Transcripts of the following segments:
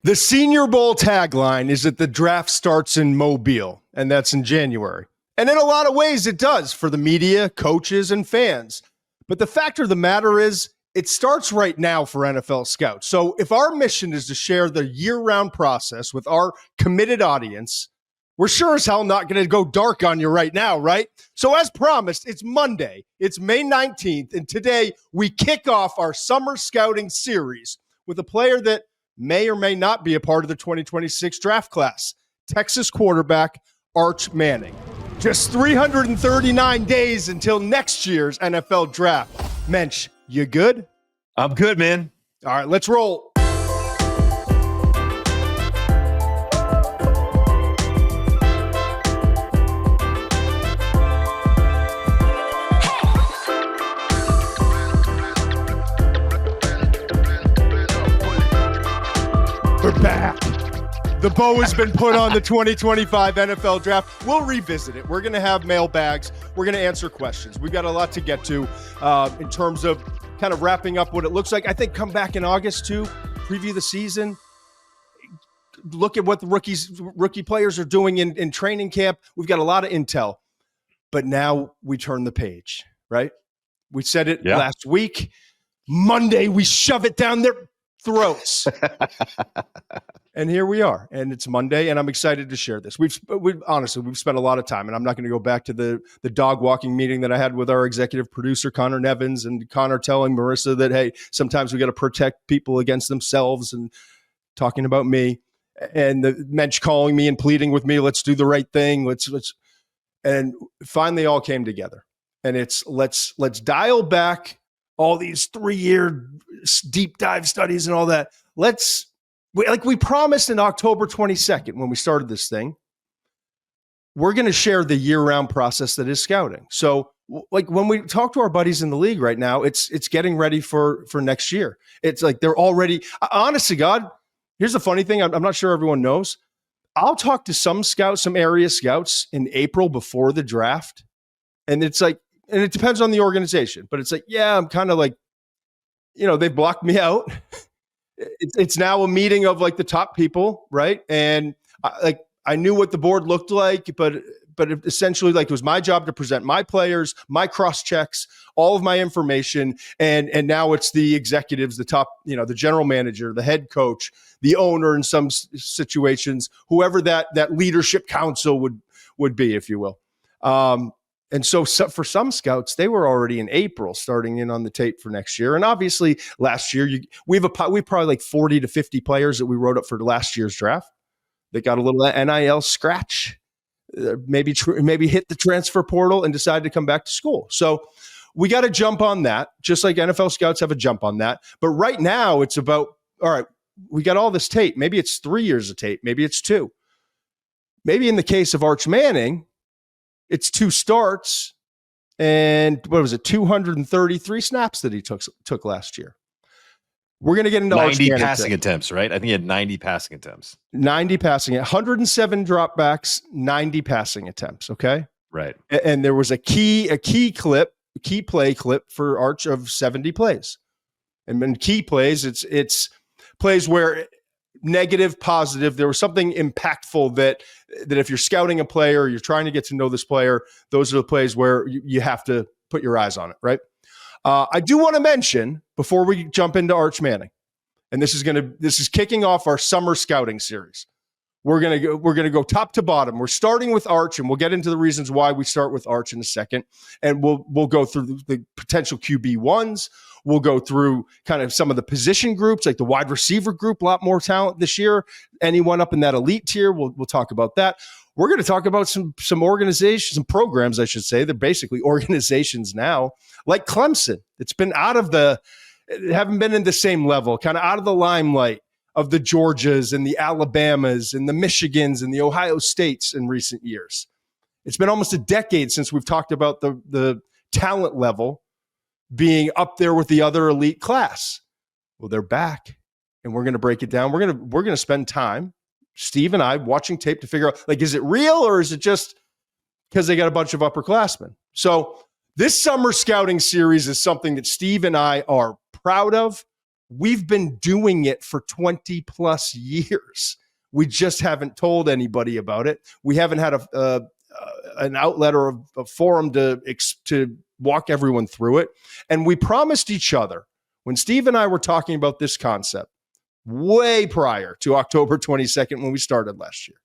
The Senior Bowl tagline is that the draft starts in Mobile, and that's in January. And in a lot of ways, it does for the media, coaches, and fans. But the fact of the matter is, it starts right now for NFL scouts. So if our mission is to share the year-round process with our committed audience, we're sure as hell not going to go dark on you right now, right? So as promised, it's Monday. It's May 19th, and today we kick off our summer scouting series with a player that may or may not be a part of the 2026 draft class, Texas quarterback Arch Manning. Just 339 days until next year's NFL draft. Muench, you good? I'm good, man. All right, let's roll. We're back. The bow has been put on the 2025 NFL draft. We'll revisit it. We're going to have mailbags. We're going to answer questions. We've got a lot to get to in terms of kind of wrapping up what it looks like. I think come back in August too, preview the season, look at what the rookie players are doing in training camp. We've got a lot of intel. But now we turn the page, right? We said it last week. Monday, we shove it down their throats. And here we are, and it's Monday, and I'm excited to share this. We've honestly spent a lot of time, and I'm not going to go back to the dog walking meeting that I had with our executive producer, Conor Nevins, and Conor telling Marissa that, hey, sometimes we got to protect people against themselves, and talking about me, and the Muench calling me and pleading with me, let's do the right thing, let's, and finally all came together, and it's let's dial back all these 3-year deep dive studies and all that. Like we promised in October 22nd when we started this thing, we're going to share the year-round process that is scouting. So like when we talk to our buddies in the league right now, it's getting ready for next year. It's like they're already, honest to God, here's the funny thing. I'm not sure everyone knows. I'll talk to some scouts, some area scouts in April before the draft. And it's like, and it depends on the organization, but it's like, yeah, I'm kind of like, they blocked me out. It's now a meeting of like the top people, right? And I knew what the board looked like, but essentially like it was my job to present my players, my cross checks, all of my information, and now it's the executives, the top, the general manager, the head coach, the owner in some situations, whoever that leadership council would be, if you will. And so for some scouts, they were already in April starting in on the tape for next year. And obviously last year, we probably like 40 to 50 players that we wrote up for last year's draft that got a little NIL scratch, maybe hit the transfer portal and decided to come back to school. So we got to jump on that, just like NFL scouts have a jump on that. But right now it's about, all right, we got all this tape. Maybe it's 3 years of tape. Maybe it's 2. Maybe in the case of Arch Manning, it's 2 starts and 233 snaps that he took last year. We're going to get into 90 passing attempts, right? I think he had 90 passing attempts. 90 passing, 107 dropbacks, 90 passing attempts. Okay. Right. And there was a key play clip for Arch of 70 plays. And then key plays, it's plays where negative, positive, there was something impactful that if you're scouting a player, you're trying to get to know this player, those are the plays where you have to put your eyes on it, right? I do want to mention before we jump into Arch Manning, and this is kicking off our summer scouting series. We're gonna go top to bottom. We're starting with Arch, and we'll get into the reasons why we start with Arch in a second. And we'll go through the potential QB1s. We'll go through kind of some of the position groups, like the wide receiver group, a lot more talent this year. Anyone up in that elite tier, we'll talk about that. We're going to talk about some organizations, some programs, I should say. They're basically organizations now, like Clemson. It's been haven't been in the same level, kind of out of the limelight of the Georgias and the Alabamas and the Michigans and the Ohio States in recent years. It's been almost a decade since we've talked about the talent level being up there with the other elite class. Well, they're back, and we're going to break it down. We're going to spend time, Steve and I, watching tape to figure out, like, is it real or is it just because they got a bunch of upperclassmen? So this summer scouting series is something that Steve and I are proud of. We've been doing it for 20 plus years. We just haven't told anybody about it. We haven't had an outlet or a forum to walk everyone through it. And we promised each other, when Steve and I were talking about this concept way prior to October 22nd when we started last year,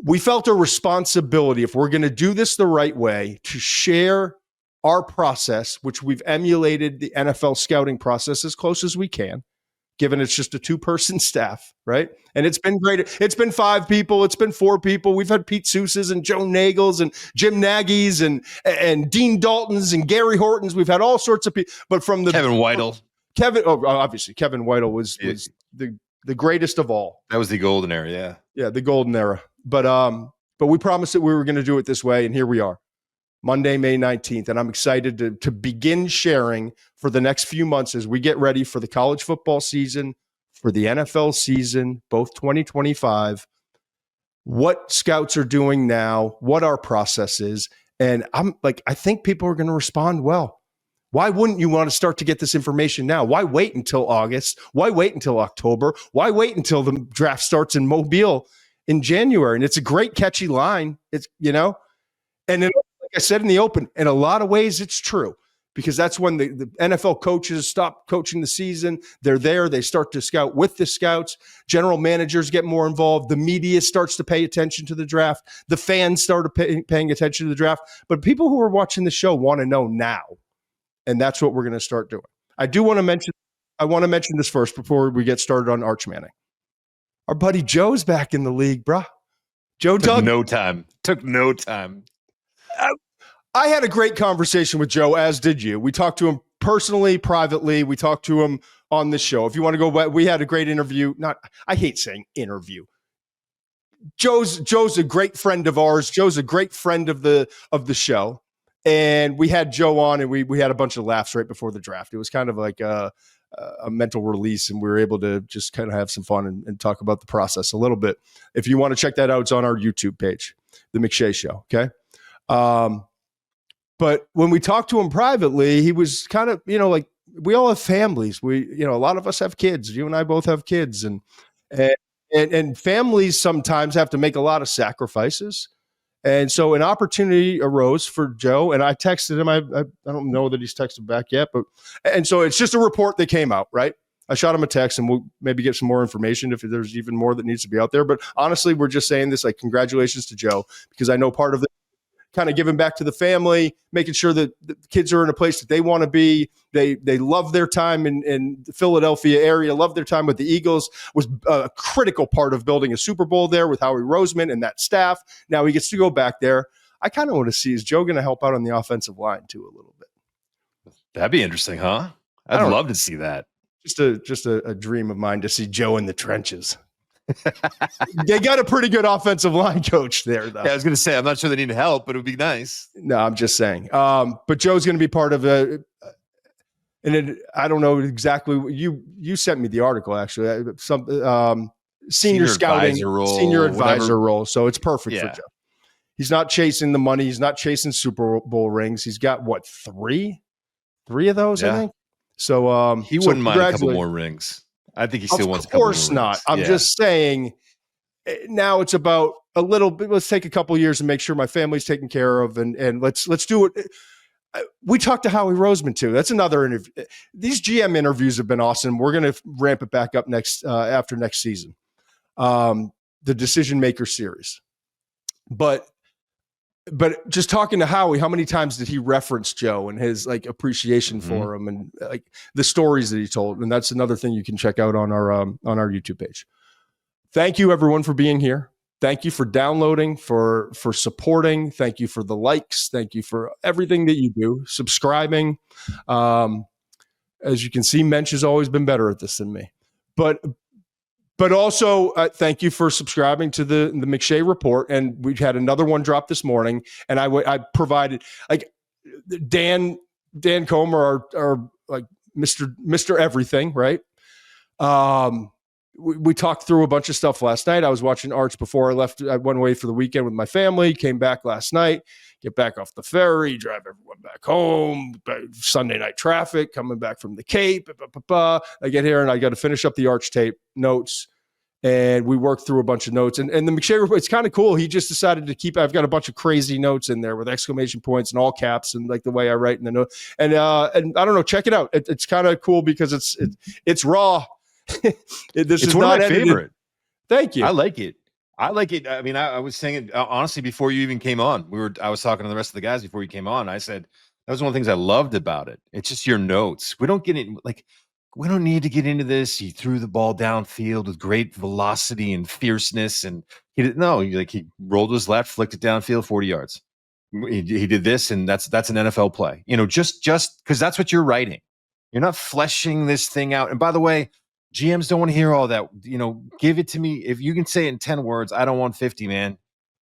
we felt a responsibility, if we're going to do this the right way, to share our process, which we've emulated the NFL scouting process as close as we can, given it's just a 2-person staff, right? And it's been great. It's been 5 people. It's been 4 people. We've had Pete Seuss's and Joe Nagels and Jim Nagy's and Dean Dalton's and Gary Horton's. We've had all sorts of people. But from the Kevin Whittle. Obviously, Kevin Whittle was the greatest of all. That was the golden era, yeah. Yeah, the golden era. But we promised that we were going to do it this way, and here we are. Monday, May 19th, and I'm excited to begin sharing for the next few months as we get ready for the college football season, for the NFL season, both 2025, what scouts are doing now, what our process is. And I think people are going to respond well. Why wouldn't you want to start to get this information now? Why wait until August? Why wait until October? Why wait until the draft starts in Mobile in January? And it's a great catchy line. It's, and then, like I said in the open, in a lot of ways, it's true, because that's when the NFL coaches stop coaching the season. They're there. They start to scout with the scouts. General managers get more involved. The media starts to pay attention to the draft. The fans start paying attention to the draft. But people who are watching the show want to know now. And that's what we're going to start doing. I want to mention this first before we get started on Arch Manning. Our buddy Joe's back in the league, bruh. Joe Took no time. I had a great conversation with Joe, as did you. We talked to him personally, privately. We talked to him on this show. If you want to go back, we had a great interview. I hate saying interview. Joe's a great friend of ours. Joe's a great friend of the show. And we had Joe on, and we had a bunch of laughs right before the draft. It was kind of like a mental release, and we were able to just kind of have some fun and talk about the process a little bit. If you want to check that out, it's on our YouTube page, The McShay Show, okay? But when we talked to him privately, he was kind of, like, we all have families. A lot of us have kids. You and I both have kids, and families sometimes have to make a lot of sacrifices. And so an opportunity arose for Joe, and I texted him. I don't know that he's texted back yet, and so it's just a report that came out, right? I shot him a text, and we'll maybe get some more information if there's even more that needs to be out there. But honestly, we're just saying this, like, congratulations to Joe, because I know part of it, kind of giving back to the family, making sure that the kids are in a place that they want to be. They love their time in the Philadelphia area, love their time with the Eagles, was a critical part of building a Super Bowl there with Howie Roseman and that staff. Now he gets to go back there. I kind of want to see, is Joe going to help out on the offensive line too a little bit? That'd be interesting, huh? I'd love to see that. Just a dream of mine to see Joe in the trenches. They got a pretty good offensive line coach there, though. Yeah, I was going to say, I'm not sure they need help, but it would be nice. No, I'm just saying. But Joe's going to be part of I don't know exactly. You sent me the article, actually. Some senior scouting, senior advisor role. So it's perfect for Joe. He's not chasing the money. He's not chasing Super Bowl rings. He's got what, three of those, I think. So he wouldn't mind a couple more rings. I think he still wants a couple more rings. Of course not. I'm just saying, now it's about a little bit. Let's take a couple years and make sure my family's taken care of, and let's do it. We talked to Howie Roseman too. That's another interview. These GM interviews have been awesome. We're going to ramp it back up after next season. The Decision Maker series, but just talking to Howie, how many times did he reference Joe and his appreciation for him, and the stories that he told? And that's another thing you can check out on our YouTube page. Thank you, everyone, for being here. Thank you for downloading, for supporting. Thank you for the likes. Thank you for everything that you do. Subscribing. As you can see, Muench has always been better at this than me. But also, thank you for subscribing to the McShay Report. And we had another one drop this morning, and I provided, Dan Comer, our Mr. Everything, right? we talked through a bunch of stuff last night. I was watching Arch before I left. I went away for the weekend with my family, came back last night, get back off the ferry, drive everyone back home, Sunday night traffic, coming back from the Cape. I get here and I got to finish up the Arch tape notes. And we worked through a bunch of notes. And the McShay report, it's kind of cool. He just decided to keep, I've got a bunch of crazy notes in there with exclamation points and all caps and like the way I write in the note. And I don't know, check it out. It's kind of cool because it's raw. It's one of my favorite. Thank you. I like it. I mean, I was saying it honestly before you even came on. I was talking to the rest of the guys before you came on. I said that was one of the things I loved about it. It's just your notes. We don't need to get into this. He threw the ball downfield with great velocity and fierceness, and he rolled his left, flicked it downfield 40 yards. He did this, and that's an NFL play. Just because that's what you're writing. You're not fleshing this thing out. And by the way, GMs don't want to hear all that. Give it to me. If you can say it in 10 words, I don't want 50, man.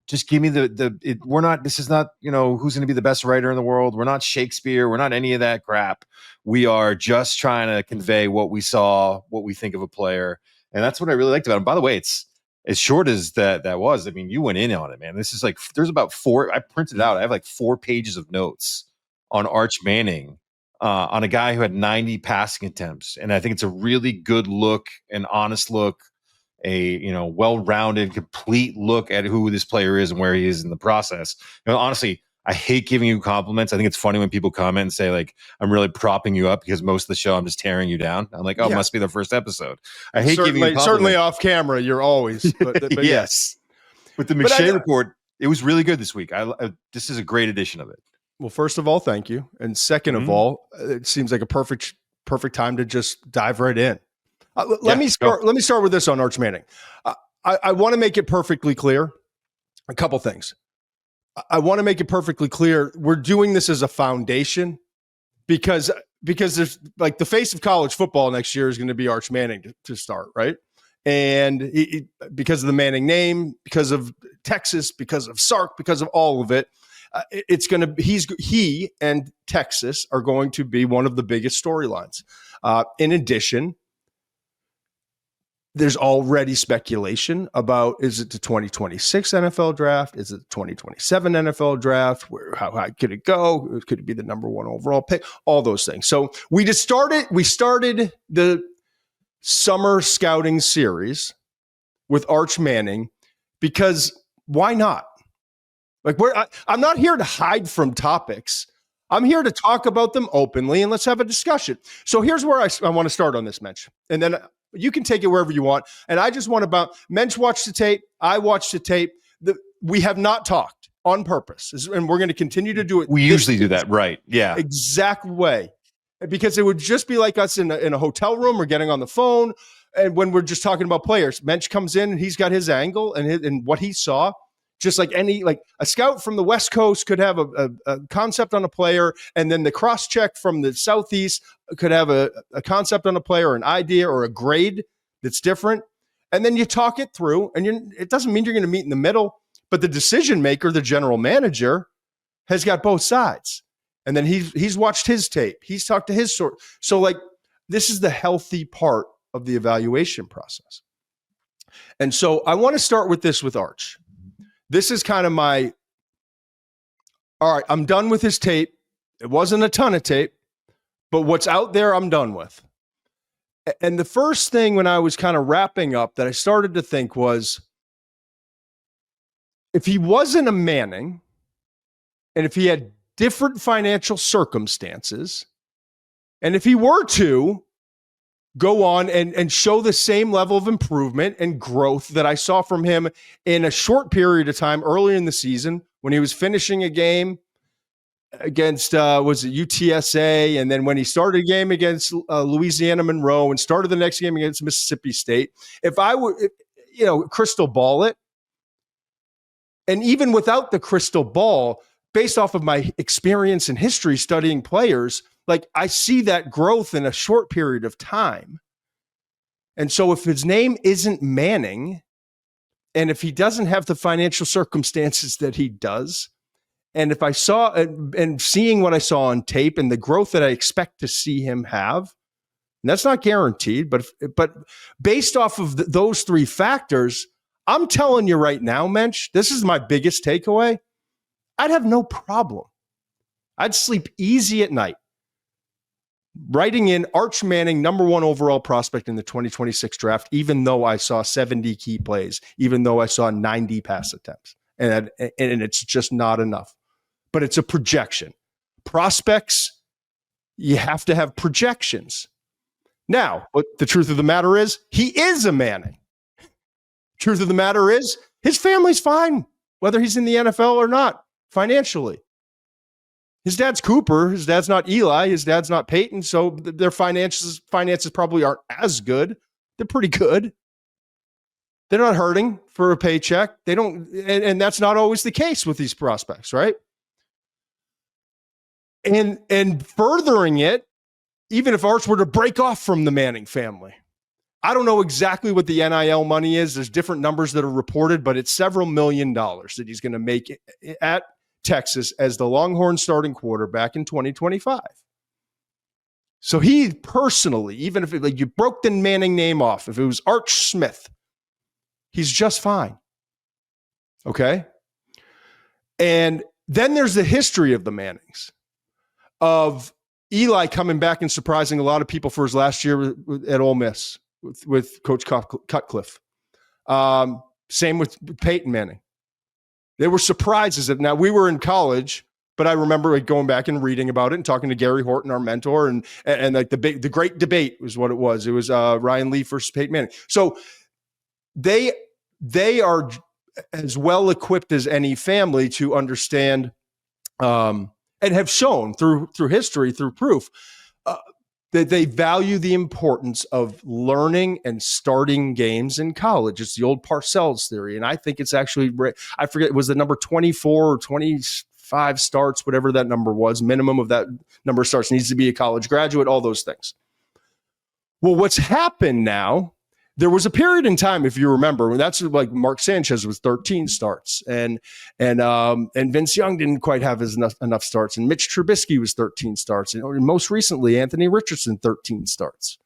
Just give me this is not, who's going to be the best writer in the world. We're not Shakespeare. We're not any of that crap. We are just trying to convey what we saw, what we think of a player. And that's what I really liked about him. By the way, it's as short as that was. I mean, you went in on it, man. This is there's about 4, I printed it out. I have 4 pages of notes on Arch Manning, on a guy who had 90 passing attempts. And I think it's a really good look, an honest look, a well-rounded, complete look at who this player is and where he is in the process. Honestly, I hate giving you compliments. I think it's funny when people comment and say I'm really propping you up because most of the show I'm just tearing you down. I'm like, it must be the first episode. I hate giving you compliments. Certainly off camera, you're always. But yes. With the McShay report, it was really good this week. This is a great edition of it. Well, first of all, thank you. And second of all, it seems like a perfect time to just dive right in. Let me start with this on Arch Manning. I want to make it perfectly clear. A couple things. I want to make it perfectly clear. We're doing this as a foundation because there's the face of college football next year is going to be Arch Manning to start, right? And because of the Manning name, because of Texas, because of Sark, because of all of it, he and Texas are going to be one of the biggest storylines. In addition, there's already speculation about, is it the 2026 NFL draft? Is it the 2027 NFL draft? How high could it go? Could it be the number 1 overall pick? All those things. So we started the summer scouting series with Arch Manning because why not? I'm not here to hide from topics. I'm here to talk about them openly and let's have a discussion. So here's where I want to start on this, Muench. And then you can take it wherever you want. And I just want Muench watched the tape. I watched the tape. We have not talked on purpose. And we're going to continue to do it. We usually do that. Right. Yeah. Exact way. Because it would just be like us in a hotel room or getting on the phone. And when we're just talking about players, Muench comes in and he's got his angle and what he saw. Just like a scout from the West Coast could have a concept on a player, and then the cross check from the Southeast could have a concept on a player, or an idea, or a grade that's different. And then you talk it through, and it doesn't mean you're going to meet in the middle, but the decision maker, the general manager, has got both sides. And then he's watched his tape. He's talked to his sort. So this is the healthy part of the evaluation process. And so I want to start with this with Arch. This is kind of all right, I'm done with his tape. It wasn't a ton of tape, but what's out there, I'm done with. And the first thing when I was kind of wrapping up that I started to think was, if he wasn't a Manning, and if he had different financial circumstances, and if he were to go on and show the same level of improvement and growth that I saw from him in a short period of time earlier in the season when he was finishing a game against, was it UTSA? And then when he started a game against Louisiana Monroe and started the next game against Mississippi State, if I would, crystal ball it, and even without the crystal ball, based off of my experience and history studying players, I see that growth in a short period of time. And so if his name isn't Manning, and if he doesn't have the financial circumstances that he does, and if I saw and seeing what I saw on tape and the growth that I expect to see him have, And that's not guaranteed, but based off of those three factors, I'm telling you right now, Muench, this is my biggest takeaway. I'd have no problem. I'd sleep easy at night writing in Arch Manning, number 1 overall prospect in the 2026 draft, even though I saw 70 key plays, even though I saw 90 pass attempts. And it's just not enough. But it's a projection. Prospects, you have to have projections. Now, what the truth of the matter is, he is a Manning. Truth of the matter is, his family's fine, whether he's in the NFL or not, financially. His dad's Cooper. His dad's not Eli. His dad's not Peyton. So their finances probably aren't as good. They're pretty good. They're not hurting for a paycheck. They don't, and that's not always the case with these prospects, right? And furthering it, even if Arch were to break off from the Manning family, I don't know exactly what the NIL money is. There's different numbers that are reported, but it's several $1 million that he's going to make at Texas as the Longhorn starting quarterback in 2025. So he personally, even if you broke the Manning name off, if it was Arch Smith, he's just fine. Okay? And then there's the history of the Mannings, of Eli coming back and surprising a lot of people for his last year at Ole Miss with Coach Cutcliffe. Same with Peyton Manning. There were surprises. Now, we were in college, but I remember going back and reading about it and talking to Gary Horton, our mentor, and like the great debate was what it was. It was Ryan Leaf versus Peyton Manning. So they are as well equipped as any family to understand and have shown through history, through proof, that they value the importance of learning and starting games in college. It's the old Parcells theory. And I think it's actually, I forget, it was the number 24 or 25 starts, whatever that number was, minimum of that number of starts, needs to be a college graduate, all those things. Well, what's happened now, there was a period in time, if you remember, that's like Mark Sanchez was 13 starts, and Vince Young didn't quite have enough starts, and Mitch Trubisky was 13 starts, and most recently Anthony Richardson 13 starts.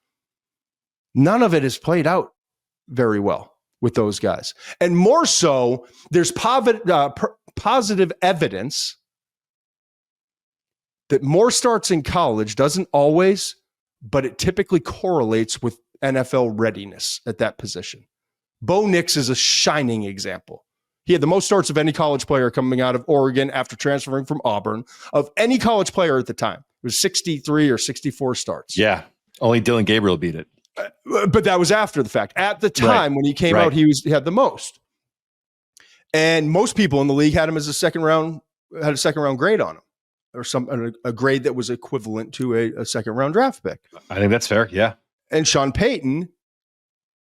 None of it has played out very well with those guys, and more so, there's positive evidence that more starts in college doesn't always, but it typically correlates with NFL readiness at that position. Bo Nix is a shining example. He had the most starts of any college player coming out of Oregon after transferring from Auburn, of any college player at the time. It was 63 or 64 starts. Yeah, only Dylan Gabriel beat it. But that was after the fact. At the time when he came out, he had the most. And most people in the league had him as a second round grade on him, or a grade that was equivalent to a second round draft pick. I think that's fair. Yeah. And Sean Payton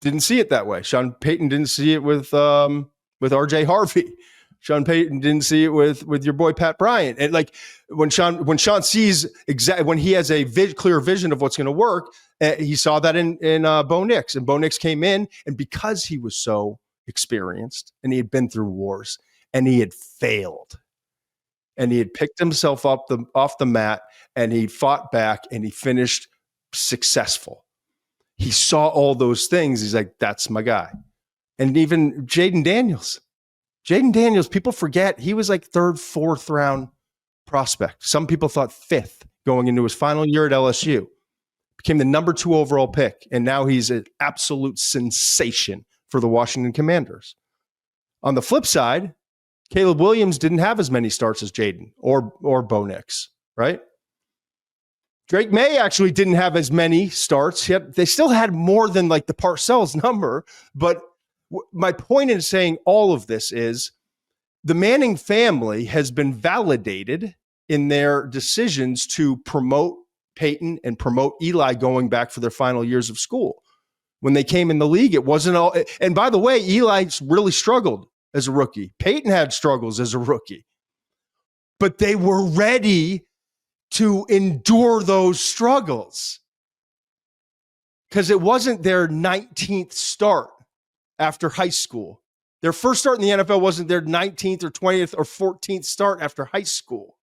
didn't see it that way. Sean Payton didn't see it with RJ Harvey. Sean Payton didn't see it with your boy Pat Bryant. And like when Sean sees when he has a clear vision of what's going to work, he saw that in Bo Nix. And Bo Nix came in, and because he was so experienced and he had been through wars and he had failed, and he had picked himself up off the mat, and he fought back, and he finished successful. He saw all those things. He's like, that's my guy. And even Jaden Daniels, people forget he was like third, fourth round prospect. Some people thought fifth going into his final year at LSU. Became the number 2 overall pick. And now he's an absolute sensation for the Washington Commanders. On the flip side, Caleb Williams didn't have as many starts as Jaden or Bo Nix, right? Drake May actually didn't have as many starts. They still had more than like the Parcells number. But my point in saying all of this is the Manning family has been validated in their decisions to promote Peyton and promote Eli going back for their final years of school. When they came in the league, it wasn't all. And by the way, Eli really struggled as a rookie. Peyton had struggles as a rookie. But they were ready to endure those struggles because it wasn't their 19th start after high school. Their first start in the NFL wasn't their 19th or 20th or 14th start after high school.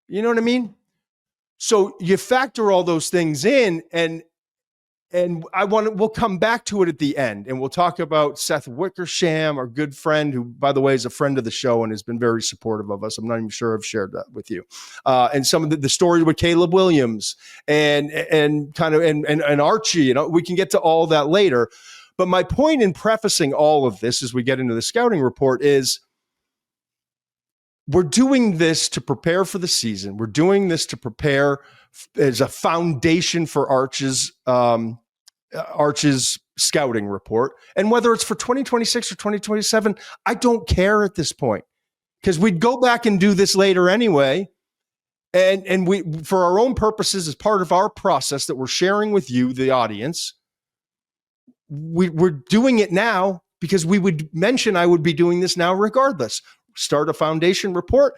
You know what I mean? So you factor all those things in, and we'll come back to it at the end, and we'll talk about Seth Wickersham, our good friend, who, by the way, is a friend of the show and has been very supportive of us. I'm not even sure I've shared that with you. And some of the story with Caleb Williams and Archie, we can get to all that later. But my point in prefacing all of this as we get into the scouting report is we're doing this to prepare for the season. We're doing this to prepare as a foundation for Arch's scouting report. And whether it's for 2026 or 2027, I don't care at this point, because we'd go back and do this later anyway. And we, for our own purposes, as part of our process that we're sharing with you, the audience, we're doing it now because I would be doing this now regardless. Start a foundation report,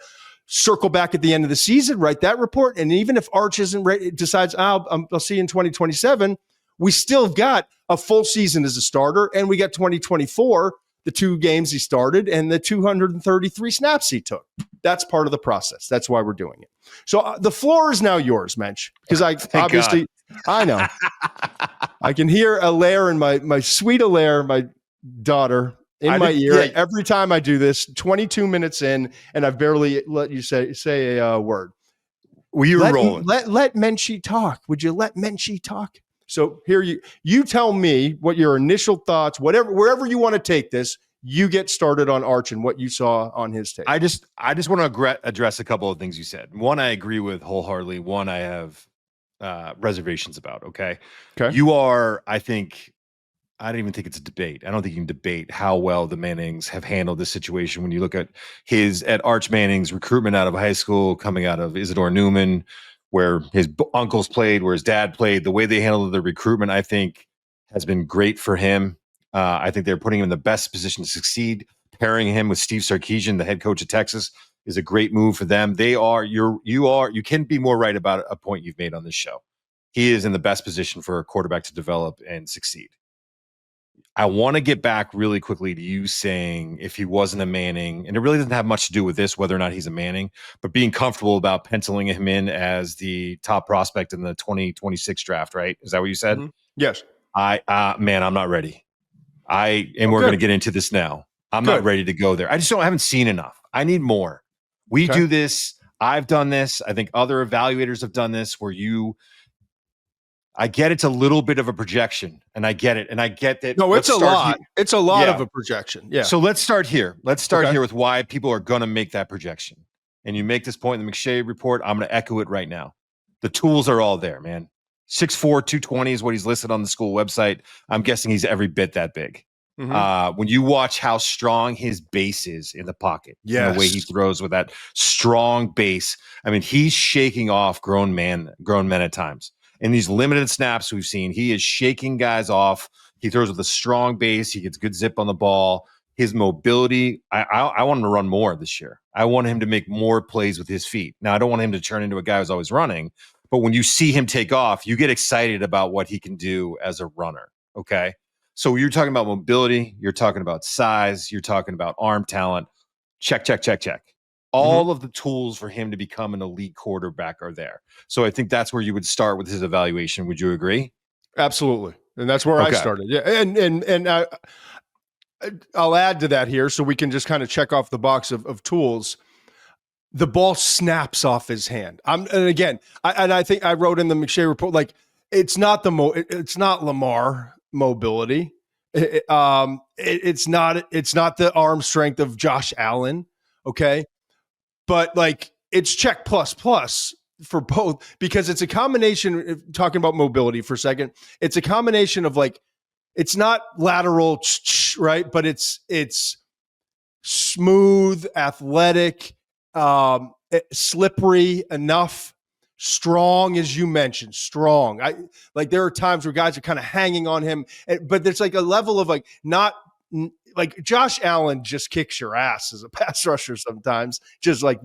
circle back at the end of the season, write that report. And even if Arch isn't ready, decides, I'll see you in 2027, we still got a full season as a starter. And we got 2024, the 2 games he started and the 233 snaps he took. That's part of the process. That's why we're doing it. So the floor is now yours, Muench, because I know. I can hear Alaire and my sweet Alaire, my daughter, in my ear every time I do this. 22 minutes in, and I've barely let you say a word. Well, you were rolling. Let Muench talk. Would you let Muench talk? So here you tell me what your initial thoughts, wherever you want to take this. You get started on Arch and what you saw on his tape. I just want to address a couple of things you said. One, I agree with wholeheartedly. One, I have reservations about. Okay. You are, I don't even think it's a debate. I don't think you can debate how well the Mannings have handled this situation. When you look at Arch Manning's recruitment out of high school, coming out of Isidore Newman, where his uncles played, where his dad played, the way they handled the recruitment, I think has been great for him. I think they're putting him in the best position to succeed. Pairing him with Steve Sarkisian, the head coach of Texas, is a great move for them. You can be more right about a point you've made on this show. He is in the best position for a quarterback to develop and succeed. I want to get back really quickly to you saying if he wasn't a Manning, and it really doesn't have much to do with this, whether or not he's a Manning, but being comfortable about penciling him in as the top prospect in the 2026 draft, right? Is that what you said? Mm-hmm. Yes. Man, I'm not ready. We're going to get into this now. I'm not ready to go there. I haven't seen enough. I need more. We do this. I've done this. I think other evaluators have done this where I get it's a little bit of a projection, and I get it. And I get that. No, it's a lot. It's a lot of a projection. Yeah. So let's start here. Let's start here with why people are going to make that projection. And you make this point in the McShay report. I'm going to echo it right now. The tools are all there, man. 6'4", 220 is what he's listed on the school website. I'm guessing he's every bit that big. Mm-hmm. When you watch how strong his base is in the pocket, and the way he throws with that strong base, I mean, he's shaking off grown men at times. In these limited snaps we've seen, he is shaking guys off. He throws with a strong base. He gets good zip on the ball. His mobility, I want him to run more this year. I want him to make more plays with his feet. Now, I don't want him to turn into a guy who's always running, but when you see him take off, you get excited about what he can do as a runner, okay? So you're talking about mobility, you're talking about size, you're talking about arm talent. Check. All of the tools for him to become an elite quarterback are there. So I think that's where you would start with his evaluation. Would you agree? Absolutely. And that's where I started. Yeah. And I'll add to that here so we can just kind of check off the box of tools. The ball snaps off his hand. And I think I wrote in the McShay report, like, it's not Lamar mobility. It's not the arm strength of Josh Allen. Okay. But like, it's check plus for both, because it's a combination, talking about mobility for a second, it's a combination of, like, it's not lateral, right? But it's smooth, athletic, slippery enough, strong, as you mentioned, strong. There are times where guys are kind of hanging on him, but there's like a level of, like, not like Josh Allen just kicks your ass as a pass rusher sometimes, just like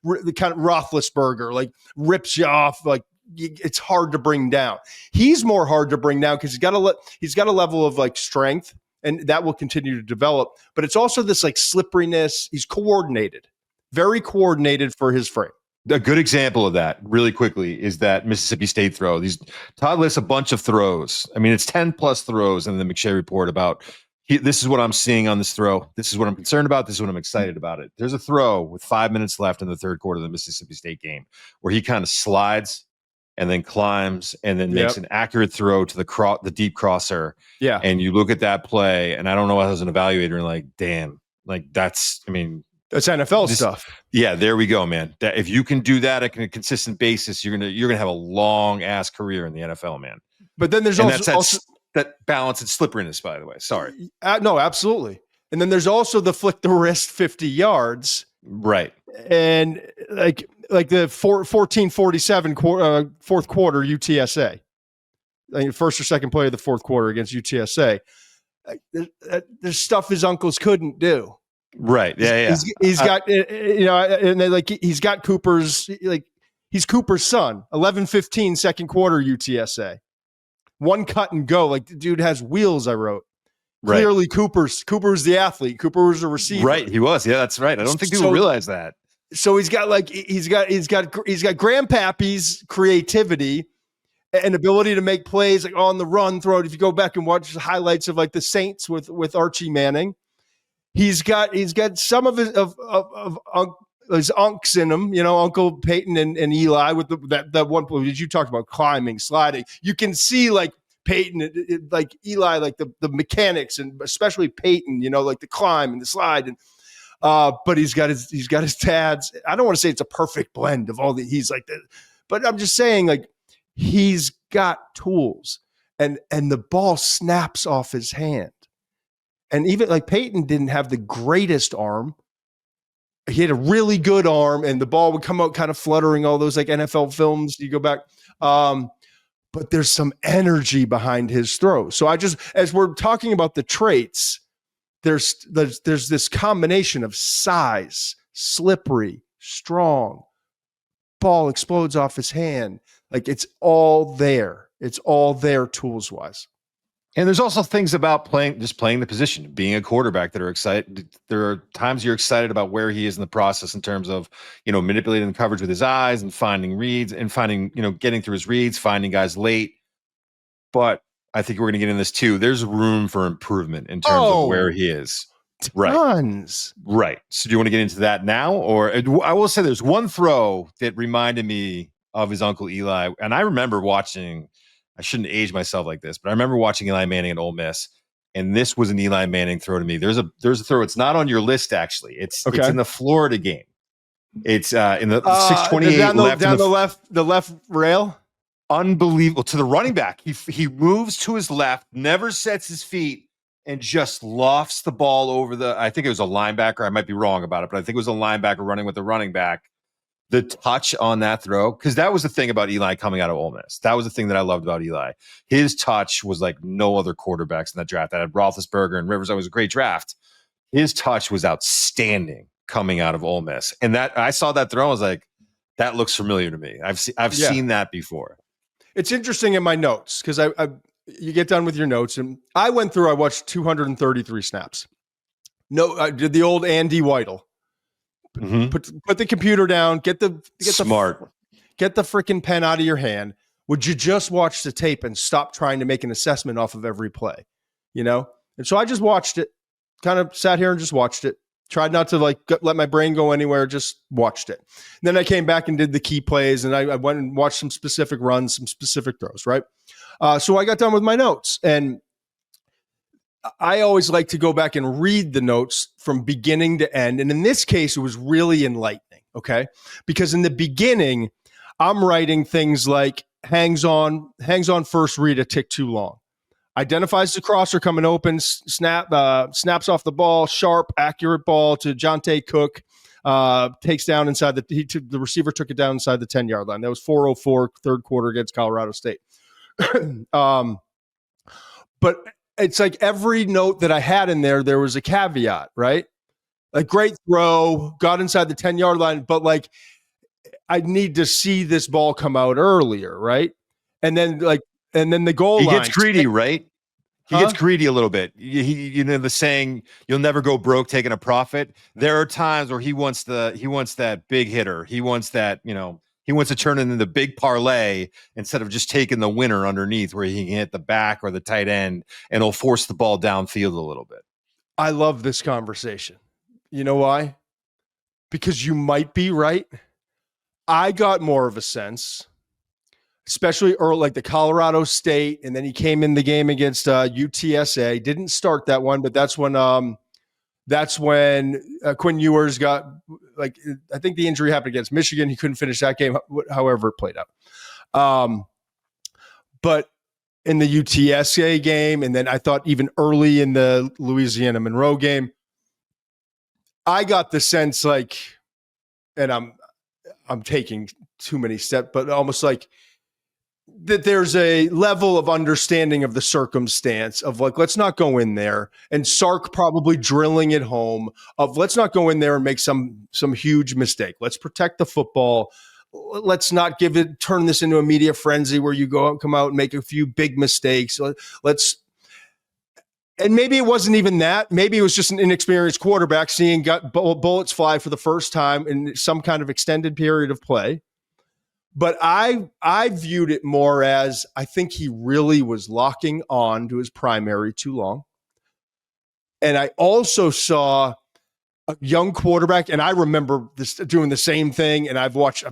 the kind of Roethlisberger, like, rips you off. Like, it's hard to bring down. He's more hard to bring down because he's got a level of, like, strength, and that will continue to develop. But it's also this, like, slipperiness. He's coordinated, very coordinated for his frame. A good example of that, really quickly, is that Mississippi State throw. Todd lists a bunch of throws. I mean, it's 10 plus throws in the McShay report about this is what I'm seeing on this throw. This is what I'm concerned about. This is what I'm excited about it. There's a throw with 5 minutes left in the third quarter of the Mississippi State game where he kind of slides and then climbs and then makes an accurate throw to the deep crosser. Yeah. And you look at that play, and I don't know as an evaluator, and like, damn, like that's NFL stuff. Yeah, there we go, man. That if you can do that on a consistent basis, you're gonna have a long ass career in the NFL, man. But then there's also that balance and slipperiness, by the way. Sorry. No, absolutely. And then there's also the flick the wrist 50 yards. Right. And like the 14-47 fourth quarter UTSA. I mean, first or second play of the fourth quarter against UTSA. There's stuff his uncles couldn't do. Right. Yeah. He's got, and then like he's got Cooper's, like he's Cooper's son. 11-15 second quarter UTSA. One cut and go. Like the dude has wheels. I wrote. Right. Clearly, Cooper's the athlete. Cooper was a receiver. Right. He was. Yeah, that's right. I don't think people realize that. So he's got grandpappy's creativity and ability to make plays like on the run, throw it. If you go back and watch the highlights of like the Saints with Archie Manning. He's got some of his unks in him, Uncle Peyton and Eli with that one play that you talked about, climbing, sliding. You can see like Peyton, like Eli, like the mechanics, and especially Peyton, like the climb and the slide, and but he's got his dads. I don't want to say it's a perfect blend of all he's like that, but I'm just saying like he's got tools, and the ball snaps off his hand. And even like Peyton didn't have the greatest arm. He had a really good arm, and the ball would come out kind of fluttering. All those like NFL films, you go back. But there's some energy behind his throw. So as we're talking about the traits, there's this combination of size, slippery, strong, ball explodes off his hand. Like it's all there. It's all there tools wise. And there's also things about playing the position, being a quarterback that are excited. There are times you're excited about where he is in the process in terms of, manipulating the coverage with his eyes and finding reads and finding, getting through his reads, finding guys late. But I think we're going to get in this too. There's room for improvement in terms of where he is. Tons. Right. So do you want to get into that now? Or I will say there's one throw that reminded me of his uncle Eli. And I remember watching, I shouldn't age myself like this, but I remember watching Eli Manning at Ole Miss, and this was an Eli Manning throw to me. There's a throw. It's not on your list, actually. It's in the Florida game. It's in the 628 down the left rail. Unbelievable to the running back. He moves to his left, never sets his feet, and just lofts the ball over I think it was a linebacker. I might be wrong about it, but I think it was a linebacker running with the running back. The touch on that throw, because that was the thing about Eli coming out of Ole Miss. That was the thing that I loved about Eli. His touch was like no other quarterbacks in that draft. That had Roethlisberger and Rivers. That was a great draft. His touch was outstanding coming out of Ole Miss. And that I saw that throw, I was like, that looks familiar to me. I've seen that before. It's interesting in my notes because you get done with your notes, and I watched 233 snaps. No, I did the old Andy Weidel. Mm-hmm. Put the computer down. Get the freaking pen out of your hand. Would you just watch the tape and stop trying to make an assessment off of every play? And so I just watched it. Kind of sat here and just watched it. Tried not to let my brain go anywhere. Just watched it. And then I came back and did the key plays, and I went and watched some specific runs, some specific throws. Right. So I got done with my notes, and I always like to go back and read the notes from beginning to end. And in this case, it was really enlightening, okay? Because in the beginning, I'm writing things like hangs on first read a tick too long. Identifies the crosser coming open, snaps off the ball, sharp, accurate ball to Jonte Cook, takes down inside the receiver took it down inside the 10-yard line. That was 4:04 third quarter against Colorado State. But it's like every note that I had in there was a caveat, right? Like great throw, got inside the 10-yard line, but like I need to see this ball come out earlier, right? And then the goal line. He gets greedy, right? He gets greedy a little bit. You know the saying, "You'll never go broke taking a profit." There are times where he wants that big hitter. He wants that, he wants to turn it into the big parlay instead of just taking the winner underneath where he can hit the back or the tight end and he'll force the ball downfield a little bit. I love this conversation. You know why? Because you might be right. I got more of a sense, especially early, like the Colorado State, and then he came in the game against UTSA. Didn't start that one, but that's when Quinn Ewers got, like, I think the injury happened against Michigan. He couldn't finish that game, however it played out. But in the UTSA game, and then I thought even early in the Louisiana Monroe game, I got the sense like, and I'm taking too many steps, but almost like that there's a level of understanding of the circumstance of like, let's not go in there, and Sark probably drilling it home of let's not go in there and make some huge mistake. Let's protect the football. Let's not turn this into a media frenzy where you come out and make a few big mistakes. And maybe it wasn't even that. Maybe it was just an inexperienced quarterback seeing bullets fly for the first time in some kind of extended period of play. But I viewed it more as I think he really was locking on to his primary too long. And I also saw a young quarterback, and I remember this doing the same thing, and I've watched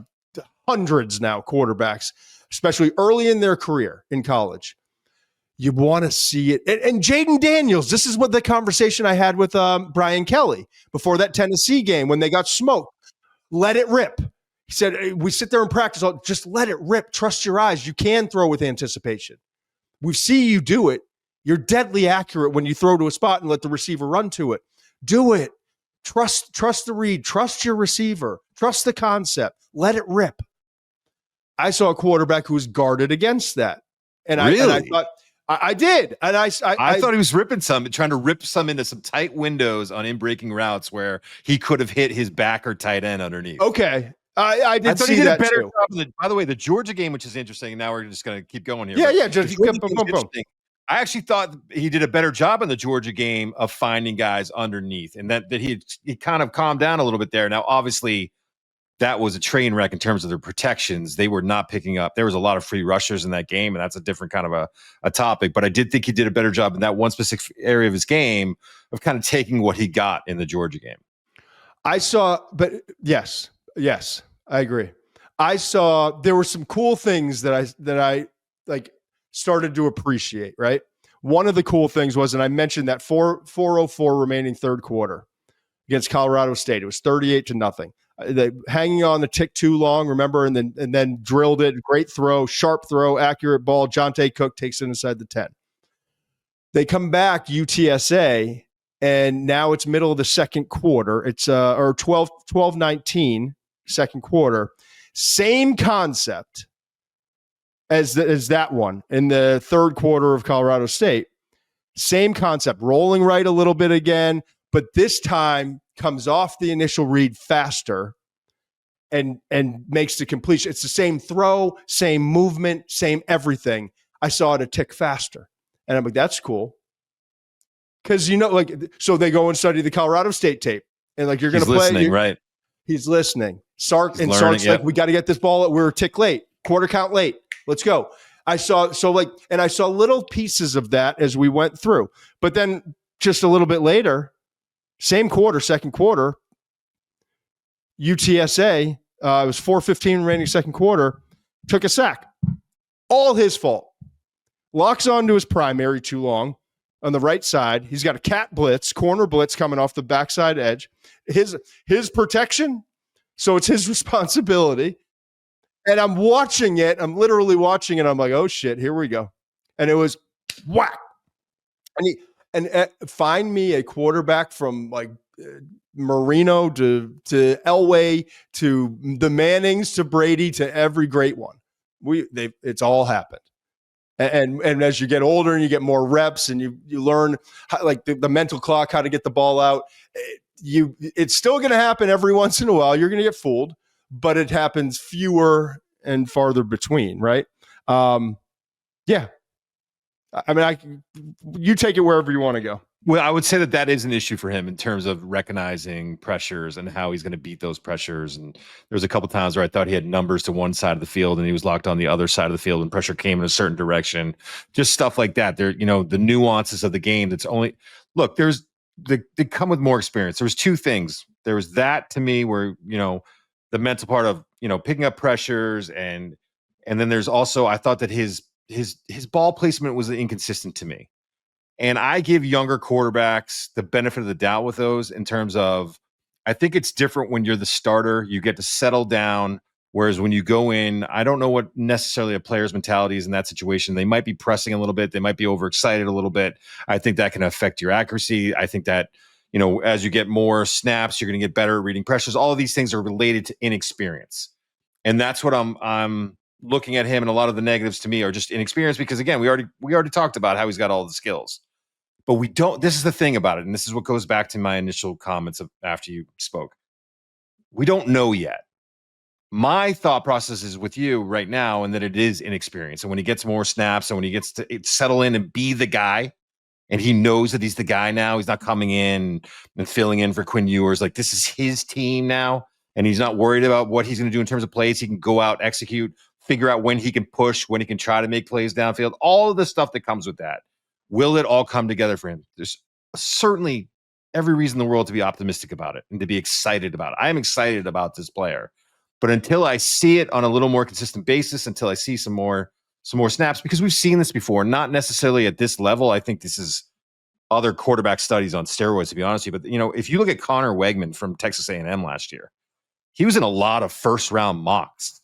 hundreds now quarterbacks, especially early in their career in college. You want to see it. And Jaden Daniels, this is what the conversation I had with Brian Kelly before that Tennessee game when they got smoked. Let it rip. He said, hey, we sit there and practice. Just let it rip. Trust your eyes. You can throw with anticipation. We see you do it. You're deadly accurate when you throw to a spot and let the receiver run to it. Do it. Trust the read. Trust your receiver. Trust the concept. Let it rip. I saw a quarterback who was guarded against that. And I thought, I did. And I thought he was ripping trying to rip some into some tight windows on in-breaking routes where he could have hit his back or tight end underneath. Okay. I did see he did that a better too. job. By the way, the Georgia game, which is interesting, and now we're just going to keep going here. Yeah. Just boom. I actually thought he did a better job in the Georgia game of finding guys underneath, and that he kind of calmed down a little bit there. Now, obviously, that was a train wreck in terms of their protections. They were not picking up. There was a lot of free rushers in that game, and that's a different kind of a topic. But I did think he did a better job in that one specific area of his game of kind of taking what he got in the Georgia game. Yes, I agree. I saw there were some cool things that I like started to appreciate, right? One of the cool things was, and I mentioned that 4:04 remaining third quarter against Colorado State. It was 38-0. They hanging on the tick too long, remember, and then drilled it. Great throw, sharp throw, accurate ball. Jonte Cook takes it inside the 10. They come back, UTSA, and now it's middle of the second quarter. It's or 12-19 second quarter. Same concept as that one in the third quarter of Colorado State. Same concept, rolling right a little bit again, but this time comes off the initial read faster and makes the completion. It's the same throw, same movement, same everything. I saw it a tick faster. And I'm like, that's cool. Because, so they go and study the Colorado State tape. And like, you're going to play. Listening, right? He's listening. Sark's like, we got to get this ball. We're a tick late, quarter count late. Let's go. I saw little pieces of that as we went through. But then just a little bit later, same quarter, second quarter, UTSA, it was 4:15 remaining second quarter, took a sack. All his fault. Locks onto his primary too long on the right side. He's got a cat blitz, corner blitz coming off the backside edge. His protection, so it's his responsibility. And I'm watching it. I'm literally watching it. I'm like, oh shit, here we go. And it was whack. And find me a quarterback from like Marino to Elway to the Mannings to Brady to every great one. It's all happened. And as you get older and you get more reps and you learn how, like the mental clock, how to get the ball out, it's still going to happen every once in a while. You're going to get fooled, but it happens fewer and farther between, right? Yeah. I mean, you take it wherever you want to go. Well, I would say that is an issue for him in terms of recognizing pressures and how he's going to beat those pressures. And there was a couple times where I thought he had numbers to one side of the field and he was locked on the other side of the field when pressure came in a certain direction. Just stuff like that. There, the nuances of the game. That's only look. They come with more experience. There was two things. There was that to me where the mental part of picking up pressures and then there's also I thought that his ball placement was inconsistent to me. And I give younger quarterbacks the benefit of the doubt with those in terms of, I think it's different when you're the starter. You get to settle down. Whereas when you go in, I don't know what necessarily a player's mentality is in that situation. They might be pressing a little bit. They might be overexcited a little bit. I think that can affect your accuracy. I think that, as you get more snaps, you're going to get better at reading pressures. All of these things are related to inexperience. And that's what I'm looking at him. And a lot of the negatives to me are just inexperience because, again, we already talked about how he's got all the skills. But we don't, this is the thing about it, and this is what goes back to my initial comments after you spoke. We don't know yet. My thought process is with you right now, and that it is inexperience. And when he gets more snaps and when he gets to settle in and be the guy, and he knows that he's the guy now, he's not coming in and filling in for Quinn Ewers. Like, this is his team now, and he's not worried about what he's going to do in terms of plays. He can go out, execute, figure out when he can push, when he can try to make plays downfield, all of the stuff that comes with that. Will it all come together for him? There's certainly every reason in the world to be optimistic about it and to be excited about it. I am excited about this player, but until I see it on a little more consistent basis, until I see some more snaps, because we've seen this before, not necessarily at this level. I think this is other quarterback studies on steroids, to be honest with you. But if you look at Connor Wegman from Texas A&M last year, he was in a lot of first-round mocks,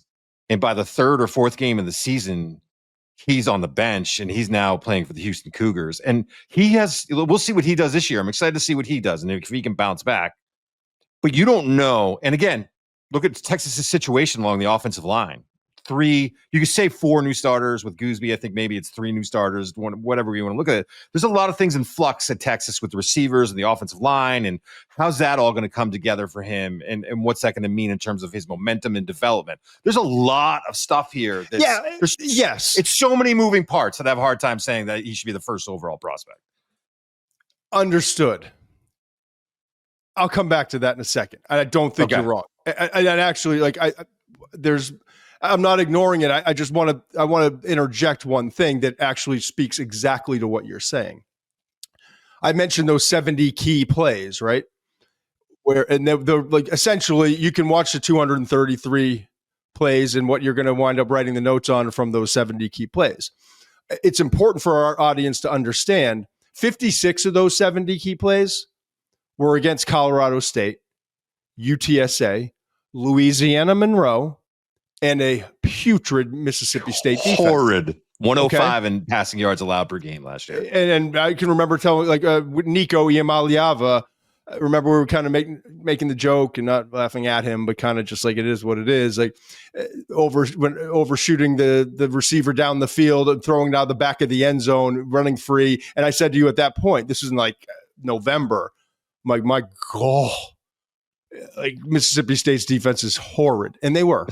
and by the third or fourth game of the season, he's on the bench and he's now playing for the Houston Cougars. And we'll see what he does this year. I'm excited to see what he does and if he can bounce back. But you don't know. And again, look at Texas's situation along the offensive line. You could say 4 new starters with Gooseby. I think maybe it's 3 new starters, whatever you want to look at it. There's a lot of things in flux at Texas with the receivers and the offensive line. And how's that all going to come together for him? And what's that going to mean in terms of his momentum and development? There's a lot of stuff here. Yes. It's so many moving parts that I have a hard time saying that he should be the first overall prospect. Understood. I'll come back to that in a second. I don't think you're wrong. And actually, I'm not ignoring it. I just want to interject one thing that actually speaks exactly to what you're saying. I mentioned those 70 key plays, right? They're like, essentially you can watch the 233 plays and what you're going to wind up writing the notes on from those 70 key plays. It's important for our audience to understand 56 of those 70 key plays were against Colorado State, UTSA, Louisiana Monroe, and a putrid Mississippi State defense. Horrid. 105 in passing yards allowed per game last year. And I can remember telling, with Nico Iamaleava, I remember we were kind of making the joke and not laughing at him, but kind of just like, it is what it is. Like overshooting the receiver down the field and throwing down the back of the end zone, running free. And I said to you at that point, this is in like November, my God, like Mississippi State's defense is horrid. And they were.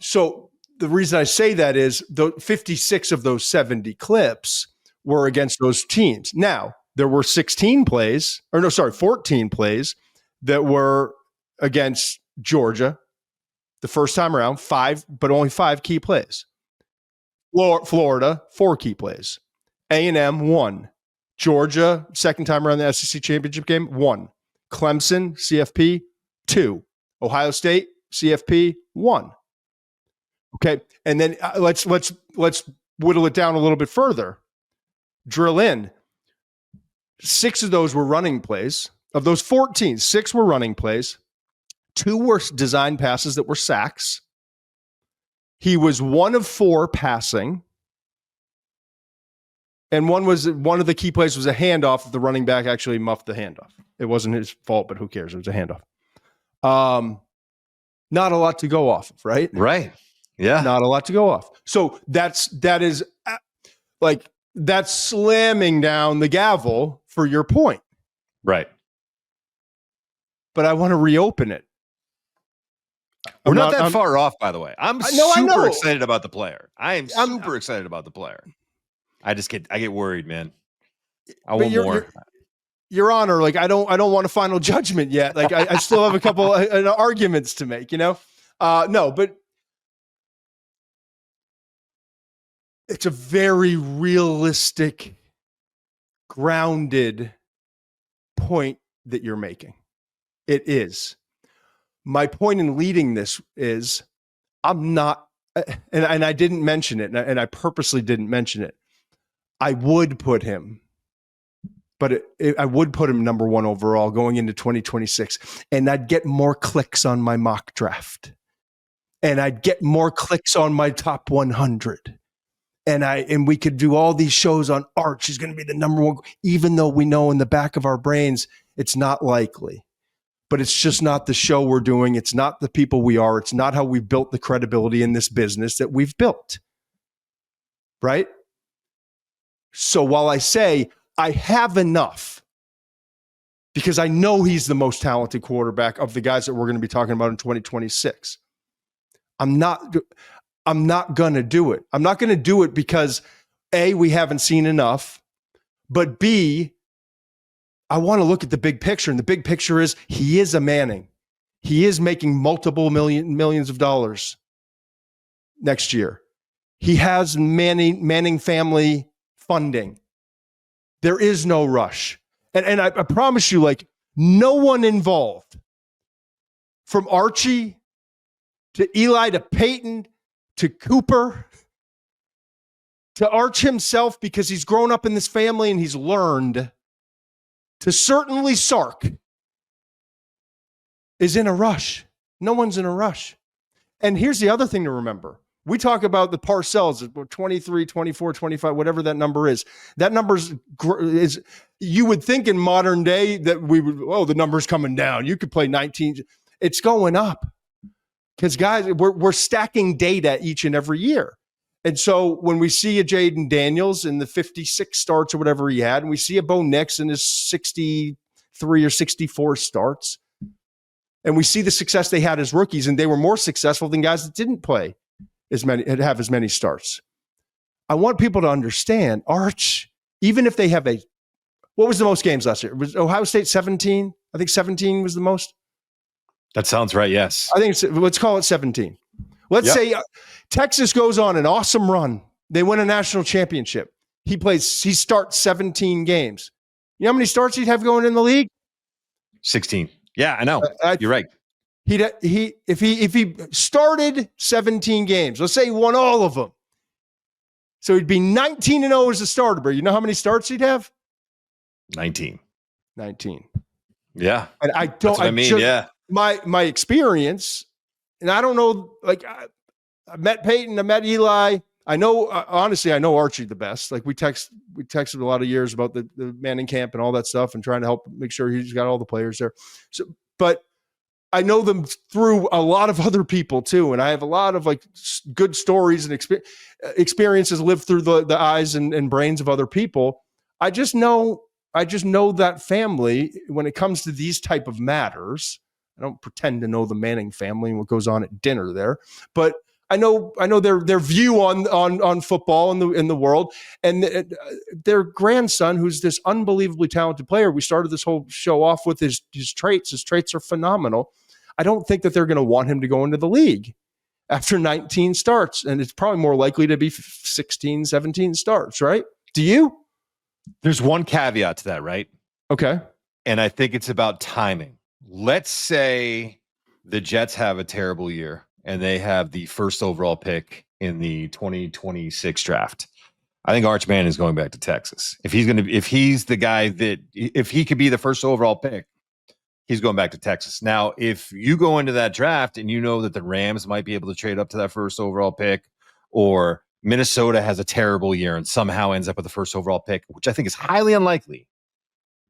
So the reason I say that is the 56 of those 70 clips were against those teams. Now, there were 14 plays that were against Georgia the first time around, but only 5 key plays. Florida, 4 key plays. A&M, 1. Georgia, second time around the SEC championship game, 1. Clemson, CFP, 2. Ohio State, CFP, 1. Okay, and then let's whittle it down a little bit further. Drill in. 6 of those were running plays. Of those 14, 6 were running plays. 2 were design passes that were sacks. He was 1 of 4 passing. And one of the key plays was a handoff. The running back actually muffed the handoff. It wasn't his fault, but who cares? It was a handoff. Not a lot to go off of, right? Right. Yeah. Not a lot to go off. So that's slamming down the gavel for your point. Right. But I want to reopen it. We're not that far off, by the way. I'm super excited about the player. I am super excited about the player. I get worried, man. I want more. Your Honor, like I don't want a final judgment yet. Like I still have a couple arguments to make, no, but it's a very realistic, grounded point that you're making. It is. My point in leading this is I'm not, and I didn't mention it, and I purposely didn't mention it. I would put him, but I would put him number one overall going into 2026, and I'd get more clicks on my mock draft, and I'd get more clicks on my top 100. And we could do all these shows on Arch. He's going to be the number one, even though we know in the back of our brains it's not likely. But it's just not the show we're doing. It's not the people we are. It's not how we've built the credibility in this business that we've built. Right? So while I say I have enough, because I know he's the most talented quarterback of the guys that we're going to be talking about in 2026, I'm not going to do it. I'm not going to do it because A, we haven't seen enough, but B, I want to look at the big picture, and the big picture is he is a Manning. He is making multiple millions of dollars next year. He has Manning family funding. There is no rush. And I promise you, like, no one involved, from Archie to Eli to Peyton to Cooper to Arch himself, because he's grown up in this family and he's learned, to certainly Sark, is in a rush. No one's in a rush. And here's the other thing to remember. We talk about the Parcells, 23, 24, 25, whatever that number is. That number is, you would think in modern day that we would, the number's coming down. You could play 19. It's going up. Because guys, we're stacking data each and every year. And so when we see a Jaden Daniels in the 56 starts or whatever he had, and we see a Bo Nix in his 63 or 64 starts, and we see the success they had as rookies, and they were more successful than guys that didn't play have as many starts. I want people to understand Arch, even if they have what was the most games last year? Was Ohio State 17? I think 17 was the most. That sounds right. Yes. I think let's call it 17. Let's say Texas goes on an awesome run. They win a national championship. He starts 17 games. You know how many starts he'd have going in the league? 16. Yeah, I know. You're right. If he started 17 games, let's say he won all of them. So he'd be 19-0 as a starter. But you know how many starts he'd have? 19. And Yeah. I don't. I mean, yeah. My experience, and I don't know, like I met Peyton, I met Eli. I know, honestly, I know Archie the best. Like we texted a lot of years about the Manning camp and all that stuff, and trying to help make sure he's got all the players there. So, but I know them through a lot of other people too, and I have a lot of like good stories and experiences lived through the eyes and brains of other people. I just know that family when it comes to these type of matters. I don't pretend to know the Manning family and what goes on at dinner there, but I know their view on football in the world, and their grandson, who's this unbelievably talented player. We started this whole show off with his traits. His traits are phenomenal. I don't think that they're going to want him to go into the league after 19 starts, and it's probably more likely to be 16, 17 starts, right? Do you? There's one caveat to that, right? Okay. And I think it's about timing. Let's say the Jets have a terrible year and they have the first overall pick in the 2026 draft. I think Arch Manning is going back to Texas. If he's the guy if he could be the first overall pick, he's going back to Texas. Now, if you go into that draft and you know that the Rams might be able to trade up to that first overall pick, or Minnesota has a terrible year and somehow ends up with the first overall pick, which I think is highly unlikely.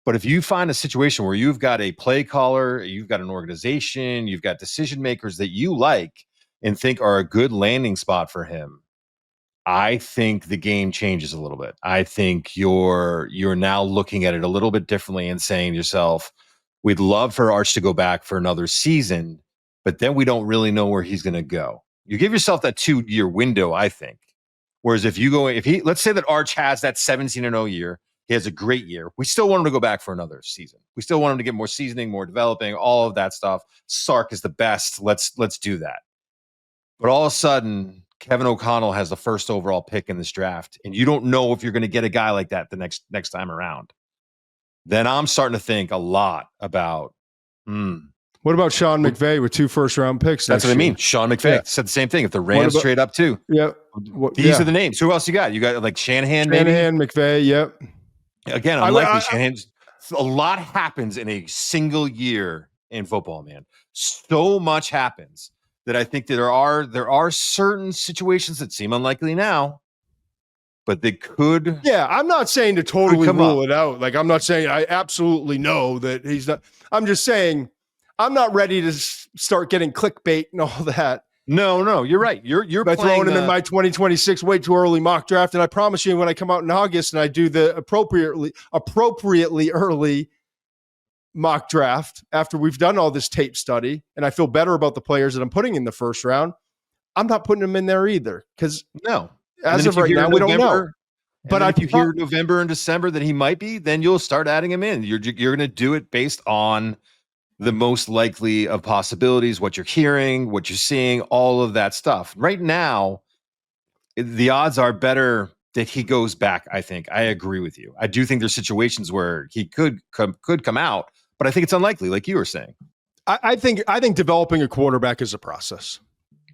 But if you find a situation where you've got a play caller, you've got an organization, you've got decision makers that you like and think are a good landing spot for him, I think the game changes a little bit. I think you're now looking at it a little bit differently and saying to yourself, we'd love for Arch to go back for another season, but then we don't really know where he's going to go. You give yourself that 2-year window, I think, Whereas if let's say that Arch has that 17-0 year, he has a great year. We still want him to go back for another season. We still want him to get more seasoning, more developing, all of that stuff. Sark is the best. Let's do that. But all of a sudden, Kevin O'Connell has the first overall pick in this draft, and you don't know if you're going to get a guy like that the next time around. Then I'm starting to think a lot about. What about Sean McVay with 2 first-round picks? That's what I mean. Sean McVay said the same thing. If the Rams trade up too, these are the names. Who else you got? You got like Shanahan, maybe? McVay. Yep. Again, unlikely. Shanahan. A lot happens in a single year in football, man. So much happens that I think that there are certain situations that seem unlikely now, but they could. Yeah, I'm not saying to totally rule it out. Like, I'm not saying I absolutely know that he's not. I'm just saying I'm not ready to start getting clickbait and all that. No, you're right. You're by throwing him in my 2026 way too early mock draft. And I promise you, when I come out in August and I do the appropriately early mock draft after we've done all this tape study, and I feel better about the players that I'm putting in the first round, I'm not putting them in there either. Because as of right now, we don't know. But if you hear November and December that he might be, then you'll start adding him in. You're going to do it based on the most likely of possibilities, what you're hearing, what you're seeing, all of that stuff. Right now, the odds are better that he goes back, I think. I agree with you. I do think there's situations where he could come out, but I think it's unlikely, like you were saying. I think developing a quarterback is a process.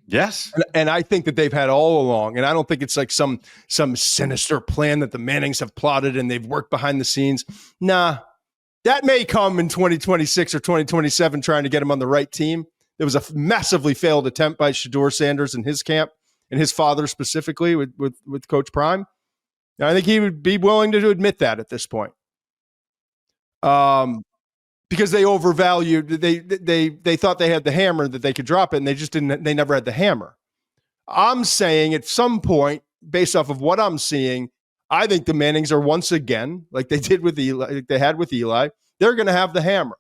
Yes. And I think that they've had all along, and I don't think it's like some sinister plan that the Mannings have plotted and they've worked behind the scenes. Nah. That may come in 2026 or 2027, trying to get him on the right team. There was a massively failed attempt by Shedeur Sanders in his camp, and his father specifically with Coach Prime. And I think he would be willing to admit that at this point. Because they overvalued, they thought they had the hammer that they could drop it, and they just didn't. They never had the hammer. I'm saying at some point, based off of what I'm seeing, I think the Mannings are once again, like they did with Eli, like they had with Eli, they're going to have the hammer.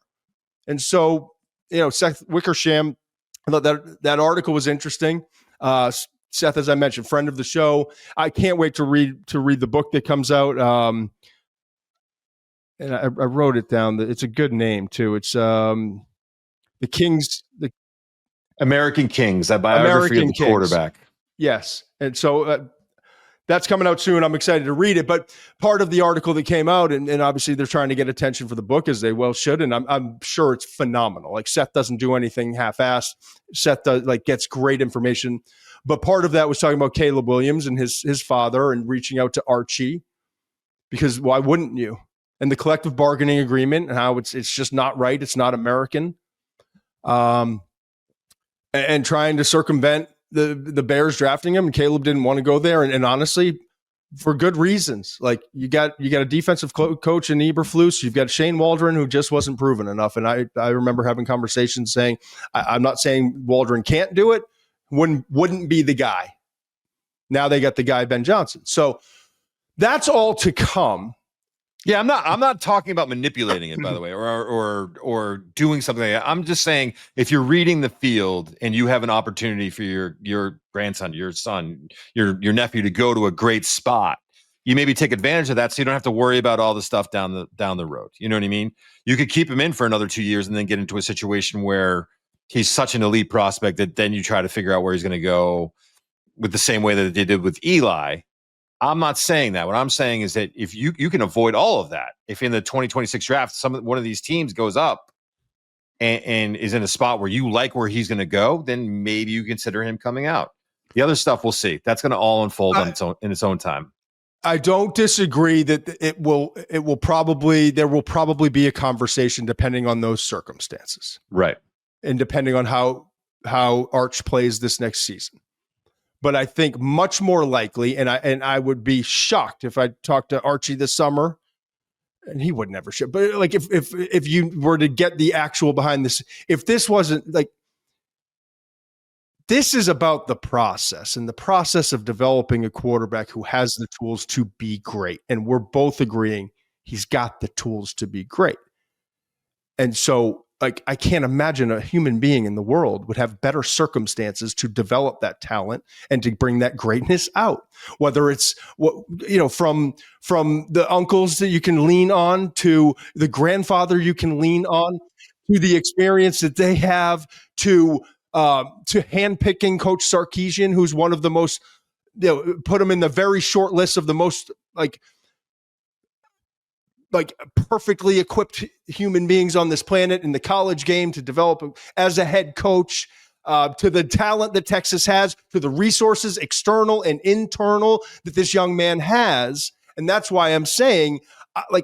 And so, Seth Wickersham, I thought that article was interesting. Seth, as I mentioned, friend of the show. I can't wait to read the book that comes out. And I wrote it down. It's a good name too. It's the American Kings, a biography of the quarterback. Yes, and so. That's coming out soon. I'm excited to read it. But part of the article that came out, and obviously they're trying to get attention for the book, as they well should. And I'm sure it's phenomenal. Like, Seth doesn't do anything half-assed. Seth gets great information. But part of that was talking about Caleb Williams and his father and reaching out to Archie, because why wouldn't you? And the collective bargaining agreement and how it's just not right. It's not American. And trying to circumvent the Bears drafting him, and Caleb didn't want to go there. And honestly, for good reasons. Like, you got a defensive coach in Eberflus. You've got Shane Waldron, who just wasn't proven enough. And I remember having conversations saying, I'm not saying Waldron can't do it. Wouldn't be the guy. Now they got the guy, Ben Johnson. So that's all to come. Yeah, I'm not talking about manipulating it, by the way, or doing something like that. I'm just saying, if you're reading the field and you have an opportunity for your grandson, your son, your nephew to go to a great spot, you maybe take advantage of that, so you don't have to worry about all the stuff down the road. You know what I mean? You could keep him in for another 2 years and then get into a situation where he's such an elite prospect that then you try to figure out where he's going to go with the same way that they did with Eli. I'm not saying that. What I'm saying is that if you can avoid all of that, if in the 2026 draft, one of these teams goes up and is in a spot where you like where he's going to go, then maybe you consider him coming out. The other stuff we'll see. That's going to all unfold in its own time. I don't disagree that there will probably be a conversation depending on those circumstances. Right. And depending on how Arch plays this next season. But I think much more likely, and I would be shocked if I talked to Archie this summer, and he would never ship. But like if you were to get the actual behind this, if this wasn't like, this is about the process and the process of developing a quarterback who has the tools to be great. And we're both agreeing he's got the tools to be great. And so like, I can't imagine a human being in the world would have better circumstances to develop that talent and to bring that greatness out. Whether it's from the uncles that you can lean on, to the grandfather you can lean on, to the experience that they have, to handpicking Coach Sarkisian, who's one of the most, put him in the very short list of the most like perfectly equipped human beings on this planet in the college game to develop as a head coach, to the talent that Texas has, to the resources, external and internal, that this young man has. And that's why I'm saying, I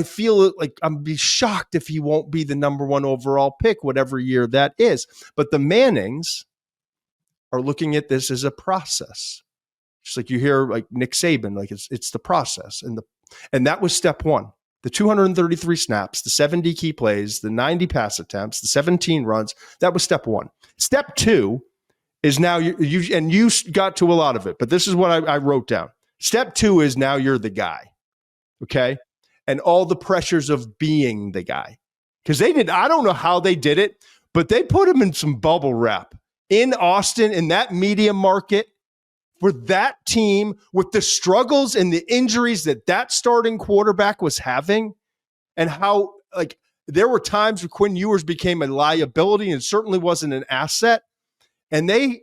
feel like I'm be shocked if he won't be the number one overall pick, whatever year that is. But the Mannings are looking at this as a process. Just like you hear like Nick Saban, like it's the process. And that was step one. The 233 snaps, the 70 key plays, the 90 pass attempts, the 17 runs. That was step one. Step two is now you got to a lot of it, but this is what I wrote down. Step two is now you're the guy. Okay. And all the pressures of being the guy. Because I don't know how they did it, but they put him in some bubble wrap in Austin, in that media market, for that team, with the struggles and the injuries that starting quarterback was having, and how like there were times where Quinn Ewers became a liability and certainly wasn't an asset. And they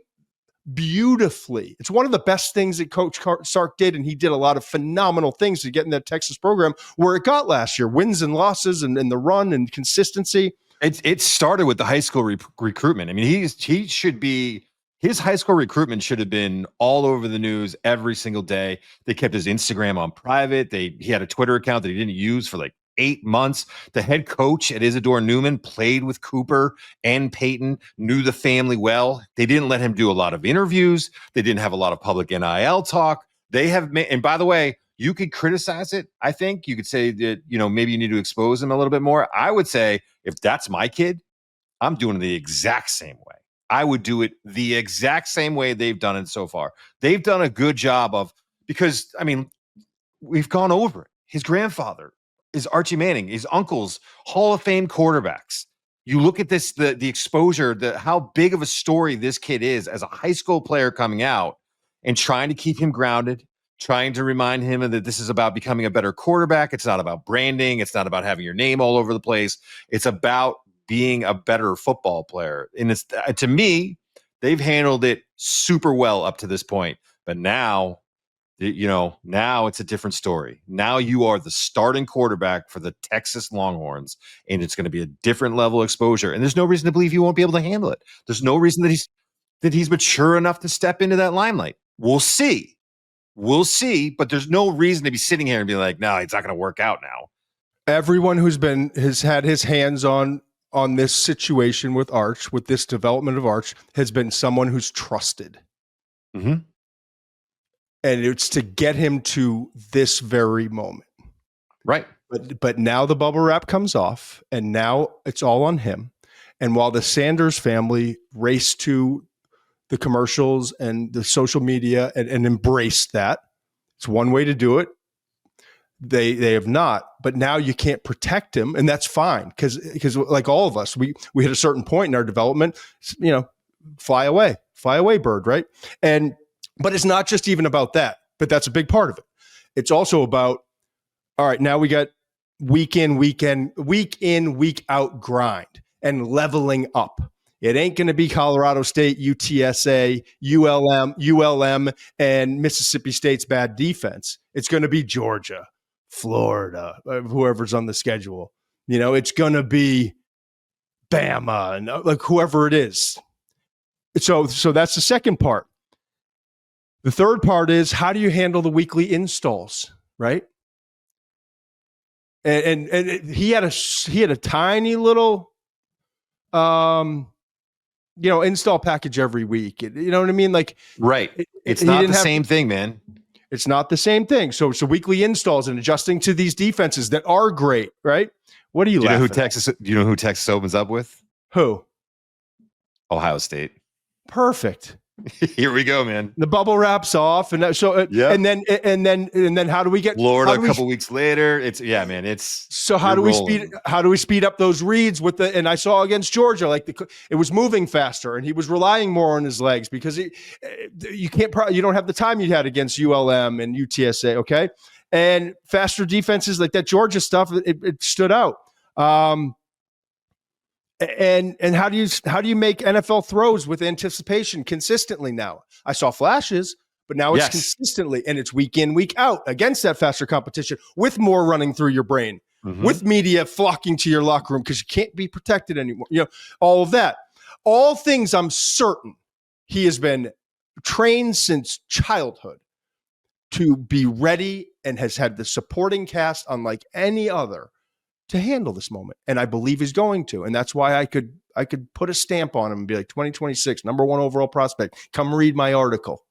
beautifully, it's one of the best things that Coach Sark did, and he did a lot of phenomenal things to get in that Texas program where it got last year, wins and losses and the run and consistency. It started with the high school recruitment. I mean, he should be. His high school recruitment should have been all over the news every single day. They kept his Instagram on private. He had a Twitter account that he didn't use for like 8 months. The head coach at Isidore Newman played with Cooper and Peyton, knew the family well. They didn't let him do a lot of interviews. They didn't have a lot of public NIL talk. And by the way, you could criticize it. I think you could say that, maybe you need to expose him a little bit more. I would say if that's my kid, I'm doing it the exact same way. I would do it the exact same way they've done it so far. They've done a good job because, I mean, we've gone over it. His grandfather is Archie Manning. His uncles, Hall of Fame quarterbacks. You look at this, the exposure, how big of a story this kid is as a high school player coming out, and trying to keep him grounded, trying to remind him that this is about becoming a better quarterback. It's not about branding. It's not about having your name all over the place. It's about being a better football player. And to me, they've handled it super well up to this point. But now, now it's a different story. Now you are the starting quarterback for the Texas Longhorns, and it's going to be a different level of exposure. And there's no reason to believe he won't be able to handle it. There's no reason that he's mature enough to step into that limelight. We'll see. But there's no reason to be sitting here and be like, no, it's not going to work out now. Everyone has had his hands on this situation with Arch, with this development of Arch, has been someone who's trusted. Mm-hmm. And it's to get him to this very moment. Right. But now the bubble wrap comes off, and now it's all on him. And while the Sanders family raced to the commercials and the social media and embraced that, it's one way to do it. They have not, but now you can't protect him, and that's fine because like all of us, we hit a certain point in our development, fly away bird, right? But it's not just even about that, but that's a big part of it. It's also about, all right, now we got week in, week out grind and leveling up. It ain't going to be Colorado State, UTSA, ULM, and Mississippi State's bad defense. It's going to be Georgia, Florida, whoever's on the schedule. It's going to be Bama and like whoever it is. So that's the second part. The third part is, how do you handle the weekly installs, right? And he had a tiny little install package every week. You know what I mean? Like, right. It's not the same thing, man. It's not the same thing. So weekly installs and adjusting to these defenses that are great, right? What do you know who Texas opens up with? Who? Ohio State. Perfect. Here we go, man. The bubble wraps off, and so and then how do we get Florida a couple weeks later? It's man. It's so how do we speed up those reads with the? And I saw against Georgia, like it was moving faster, and he was relying more on his legs because you don't have the time you had against ULM and UTSA, okay, and faster defenses like that Georgia stuff. It stood out. And how do you make NFL throws with anticipation consistently now? I saw flashes, but now it's consistently, and it's week in, week out against that faster competition with more running through your brain, with media flocking to your locker room because you can't be protected anymore. All of that. All things I'm certain he has been trained since childhood to be ready and has had the supporting cast unlike any other to handle this moment. And I believe he's going to. And that's why I could put a stamp on him and be like 2026, number 1 overall prospect. Come read my article.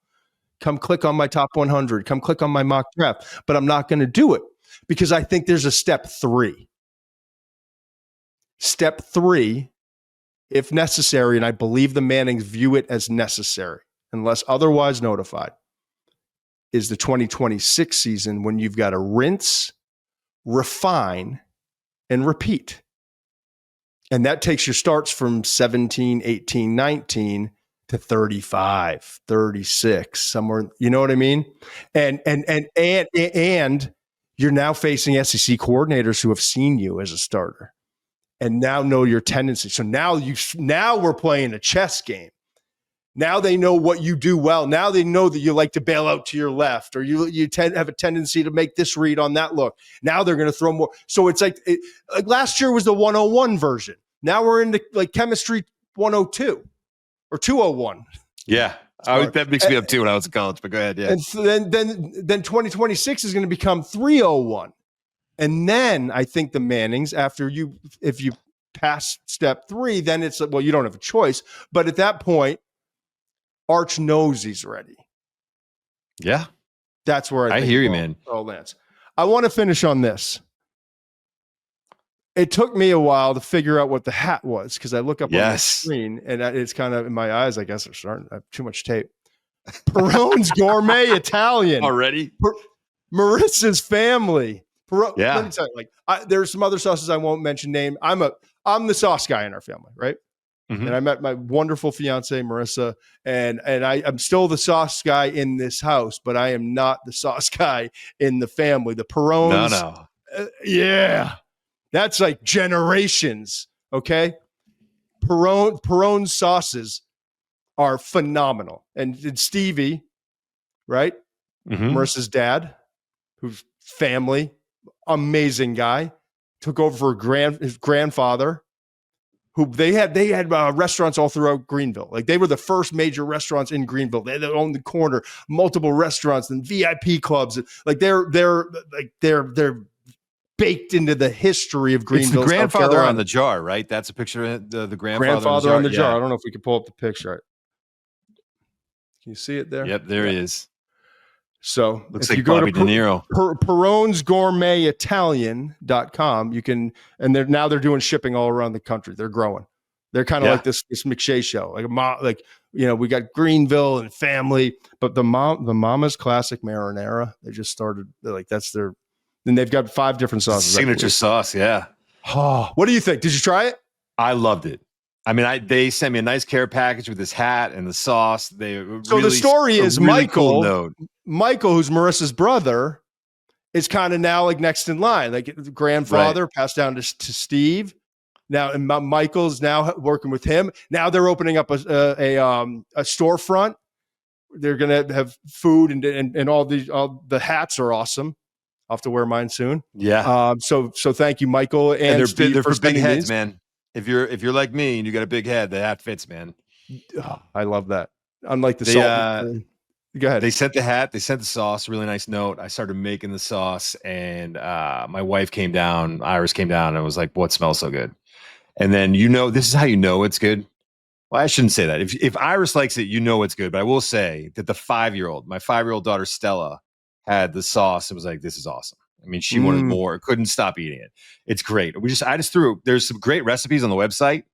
Come click on my top 100. Come click on my mock draft. But I'm not going to do it because I think there's a step 3. Step 3, if necessary, and I believe the Mannings view it as necessary, unless otherwise notified, is the 2026 season when you've got to rinse, refine, and repeat. And that takes your starts from 17, 18, 19 to 35, 36, somewhere, you know what I mean? And you're now facing SEC coordinators who have seen you as a starter and now know your tendencies. So now we're playing a chess game. Now they know what you do well. Now they know that you like to bail out to your left, or you have a tendency to make this read on that look. Now they're going to throw more. So it's like last year was the 101 version. Now we're into like chemistry 102 or 201. Yeah, that makes me up too when I was in college. But go ahead. Yeah. And so then 2026 is going to become 301, and then I think the Mannings, if you pass step 3, then it's like, well, you don't have a choice. But at that point, Arch knows he's ready. Yeah. That's where I hear you, man. Oh, Lance. I want to finish on this. It took me a while to figure out what the hat was because I look up on the screen and it's kind of in my eyes, I guess, are starting. I have too much tape. Perone's Gourmet Italian. Already? Marissa's family. Yeah. Let me tell you, there's some other sauces I won't mention name. I'm the sauce guy in our family, right? Mm-hmm. And I met my wonderful fiance, Marissa, and I'm still the sauce guy in this house, but I am not the sauce guy in the family. The Perones. No. Yeah. That's like generations. Okay. Perone sauces are phenomenal. And Stevie, right? Mm-hmm. Marissa's dad, who's family, amazing guy, took over for his grandfather, who they had restaurants all throughout Greenville. Like they were the first major restaurants in Greenville. They owned the corner, multiple restaurants and VIP clubs. Like they're baked into the history of Greenville. It's the grandfather on the jar, right? That's a picture of the grandfather on the jar. I don't know if we can pull up the picture. Can you see it there? Yep, there he is. So looks like Bobby De Niro. Perone's Gourmet Italian.com. You can, and they're doing shipping all around the country. They're growing. They're kind of like this McShay Show. We got Greenville and family, but the Mama's Classic Marinara, they just started then they've got 5 different sauces. Signature sauce. Yeah. Oh, what do you think? Did you try it? I loved it. I mean, they sent me a nice care package with this hat and the sauce. The story is Michael, who's Marissa's brother, is kind of now like next in line. Like the grandfather passed down to Steve. Now, and Michael's now working with him. Now they're opening up a storefront. They're going to have food and all the hats are awesome. I'll have to wear mine soon. Yeah. So thank you, Michael. And they're for big heads, man. If you're like me and you got a big head, the hat fits, man. Oh, I love that. Unlike the salt. Go ahead. They sent the hat. They sent the sauce. Really nice note. I started making the sauce, and my wife came down. Iris came down, and was like, "What smells so good?" And then this is how you know it's good. Well, I shouldn't say that. If Iris likes it, you know it's good. But I will say that my 5-year-old daughter Stella, had the sauce and was like, "This is awesome." I mean, she wanted more, couldn't stop eating it. It's great. There's some great recipes on the website.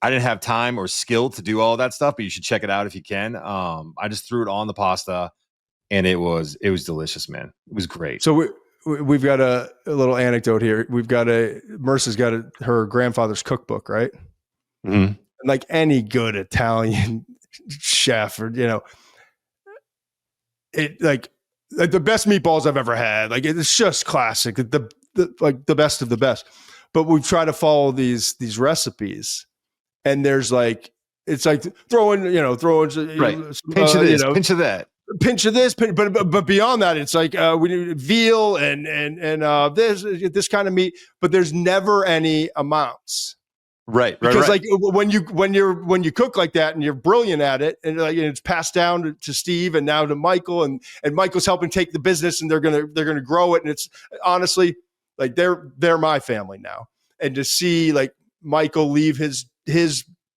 I didn't have time or skill to do all of that stuff, but you should check it out if you can. I just threw it on the pasta, and it was delicious, man. It was great. So we've got a little anecdote here. We've got Merce's got her grandfather's cookbook, right? Mm-hmm. Like any good Italian chef, or it like the best meatballs I've ever had. Like it's just classic, the best of the best. But we've tried to follow these recipes, and there's like it's like throwing pinch of this, pinch of that. Pinch of this, but beyond that, it's like we need veal and this kind of meat, but there's never any amounts, right? Because like when you cook like that and you're brilliant at it, and like it's passed down to Steve and now to Michael, and Michael's helping take the business, and they're gonna grow it, and it's honestly like they're my family now, and to see like Michael leave his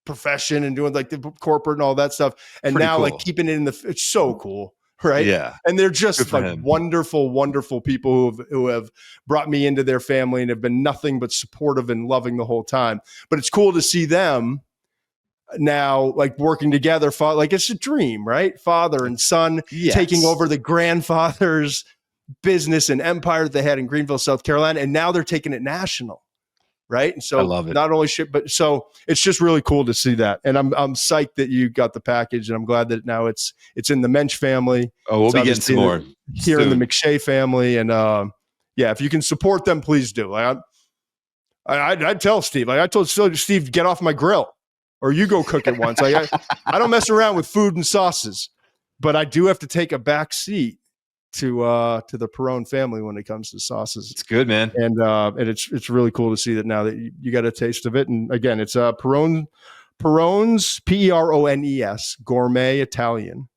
profession and doing like the corporate and all that stuff, and pretty now cool. Like keeping it it's so cool, right? Yeah, and they're just like wonderful people who have brought me into their family and have been nothing but supportive and loving the whole time. But it's cool to see them now like working together, like it's a dream, right? Father and son taking over the grandfather's business and empire that they had in Greenville, South Carolina, and now they're taking it national. Right. And so I love it. Not only but so it's just really cool to see that. And I'm psyched that you got the package, and I'm glad that now it's in the Muench family. Oh, we'll be getting some more here soon. In the McShay family. And if you can support them, please do. Like I'd tell Steve, like I told Steve, get off my grill, or you go cook it once. Like I don't mess around with food and sauces, but I do have to take a back seat to the Perone family when it comes to sauces. It's good, man. And it's really cool to see that now that you got a taste of it. And again, it's Perone's Perones Gourmet Italian.com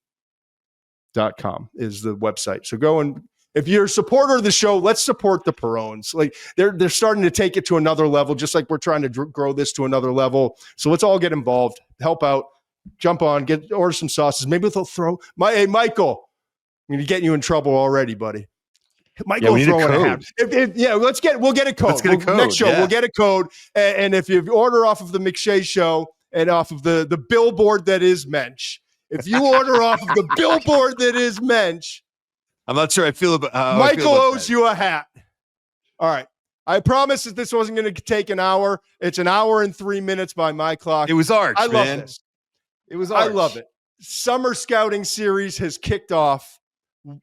is the website. So go, and if you're a supporter of the show, let's support the Perones. Like they're starting to take it to another level, just like we're trying to grow this to another level. So let's all get involved, help out, jump on, order some sauces. Maybe they'll throw Michael. I'm going to get you in trouble already, buddy. Michael, we need a code. We'll get a code. Let's get a code. Next show, we'll get a code. And if you order off of the McShay Show and off of the billboard that is Muench, if you order off of the billboard that is Muench, I'm not sure I feel about Michael owes you a hat. All right. I promise that this wasn't going to take an hour. It's an hour and 3 minutes by my clock. It was arch, I love this. It was arch. I love it. Summer scouting series has kicked off.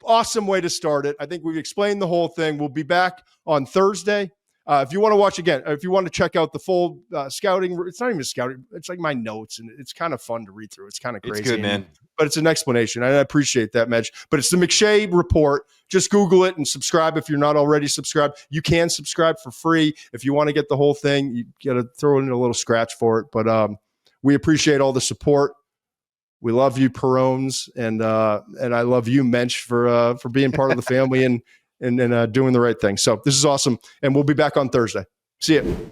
Awesome way to start it. I think we've explained the whole thing. We'll be back on Thursday. If you want to watch again, if you want to check out the full scouting, it's not even scouting. It's like my notes, and it's kind of fun to read through. It's kind of crazy. It's good, man. But it's an explanation. And I appreciate that, Medj. But it's the McShay Report. Just Google it and subscribe if you're not already subscribed. You can subscribe for free. If you want to get the whole thing, you got to throw in a little scratch for it. But we appreciate all the support. We love you, Perones, and I love you, Muench, for being part of the family and doing the right thing. So this is awesome, and we'll be back on Thursday. See you.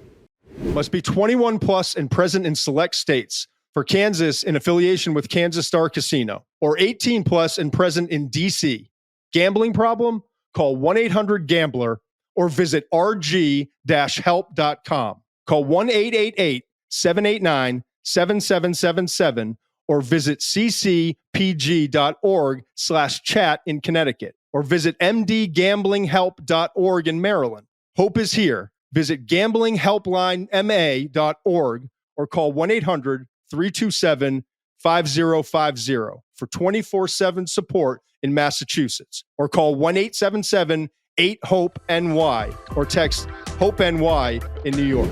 Must be 21 plus and present in select states. For Kansas, in affiliation with Kansas Star Casino, or 18 plus and present in D.C. Gambling problem? Call 1-800-GAMBLER or visit rg-help.com. Call 1-888-789-7777 or visit ccpg.org/chat in Connecticut, or visit mdgamblinghelp.org in Maryland. Hope is here. Visit gamblinghelplinema.org or call 1-800-327-5050 for 24/7 support in Massachusetts, or call 1-877-8-HOPE-NY or text HOPE-NY in New York.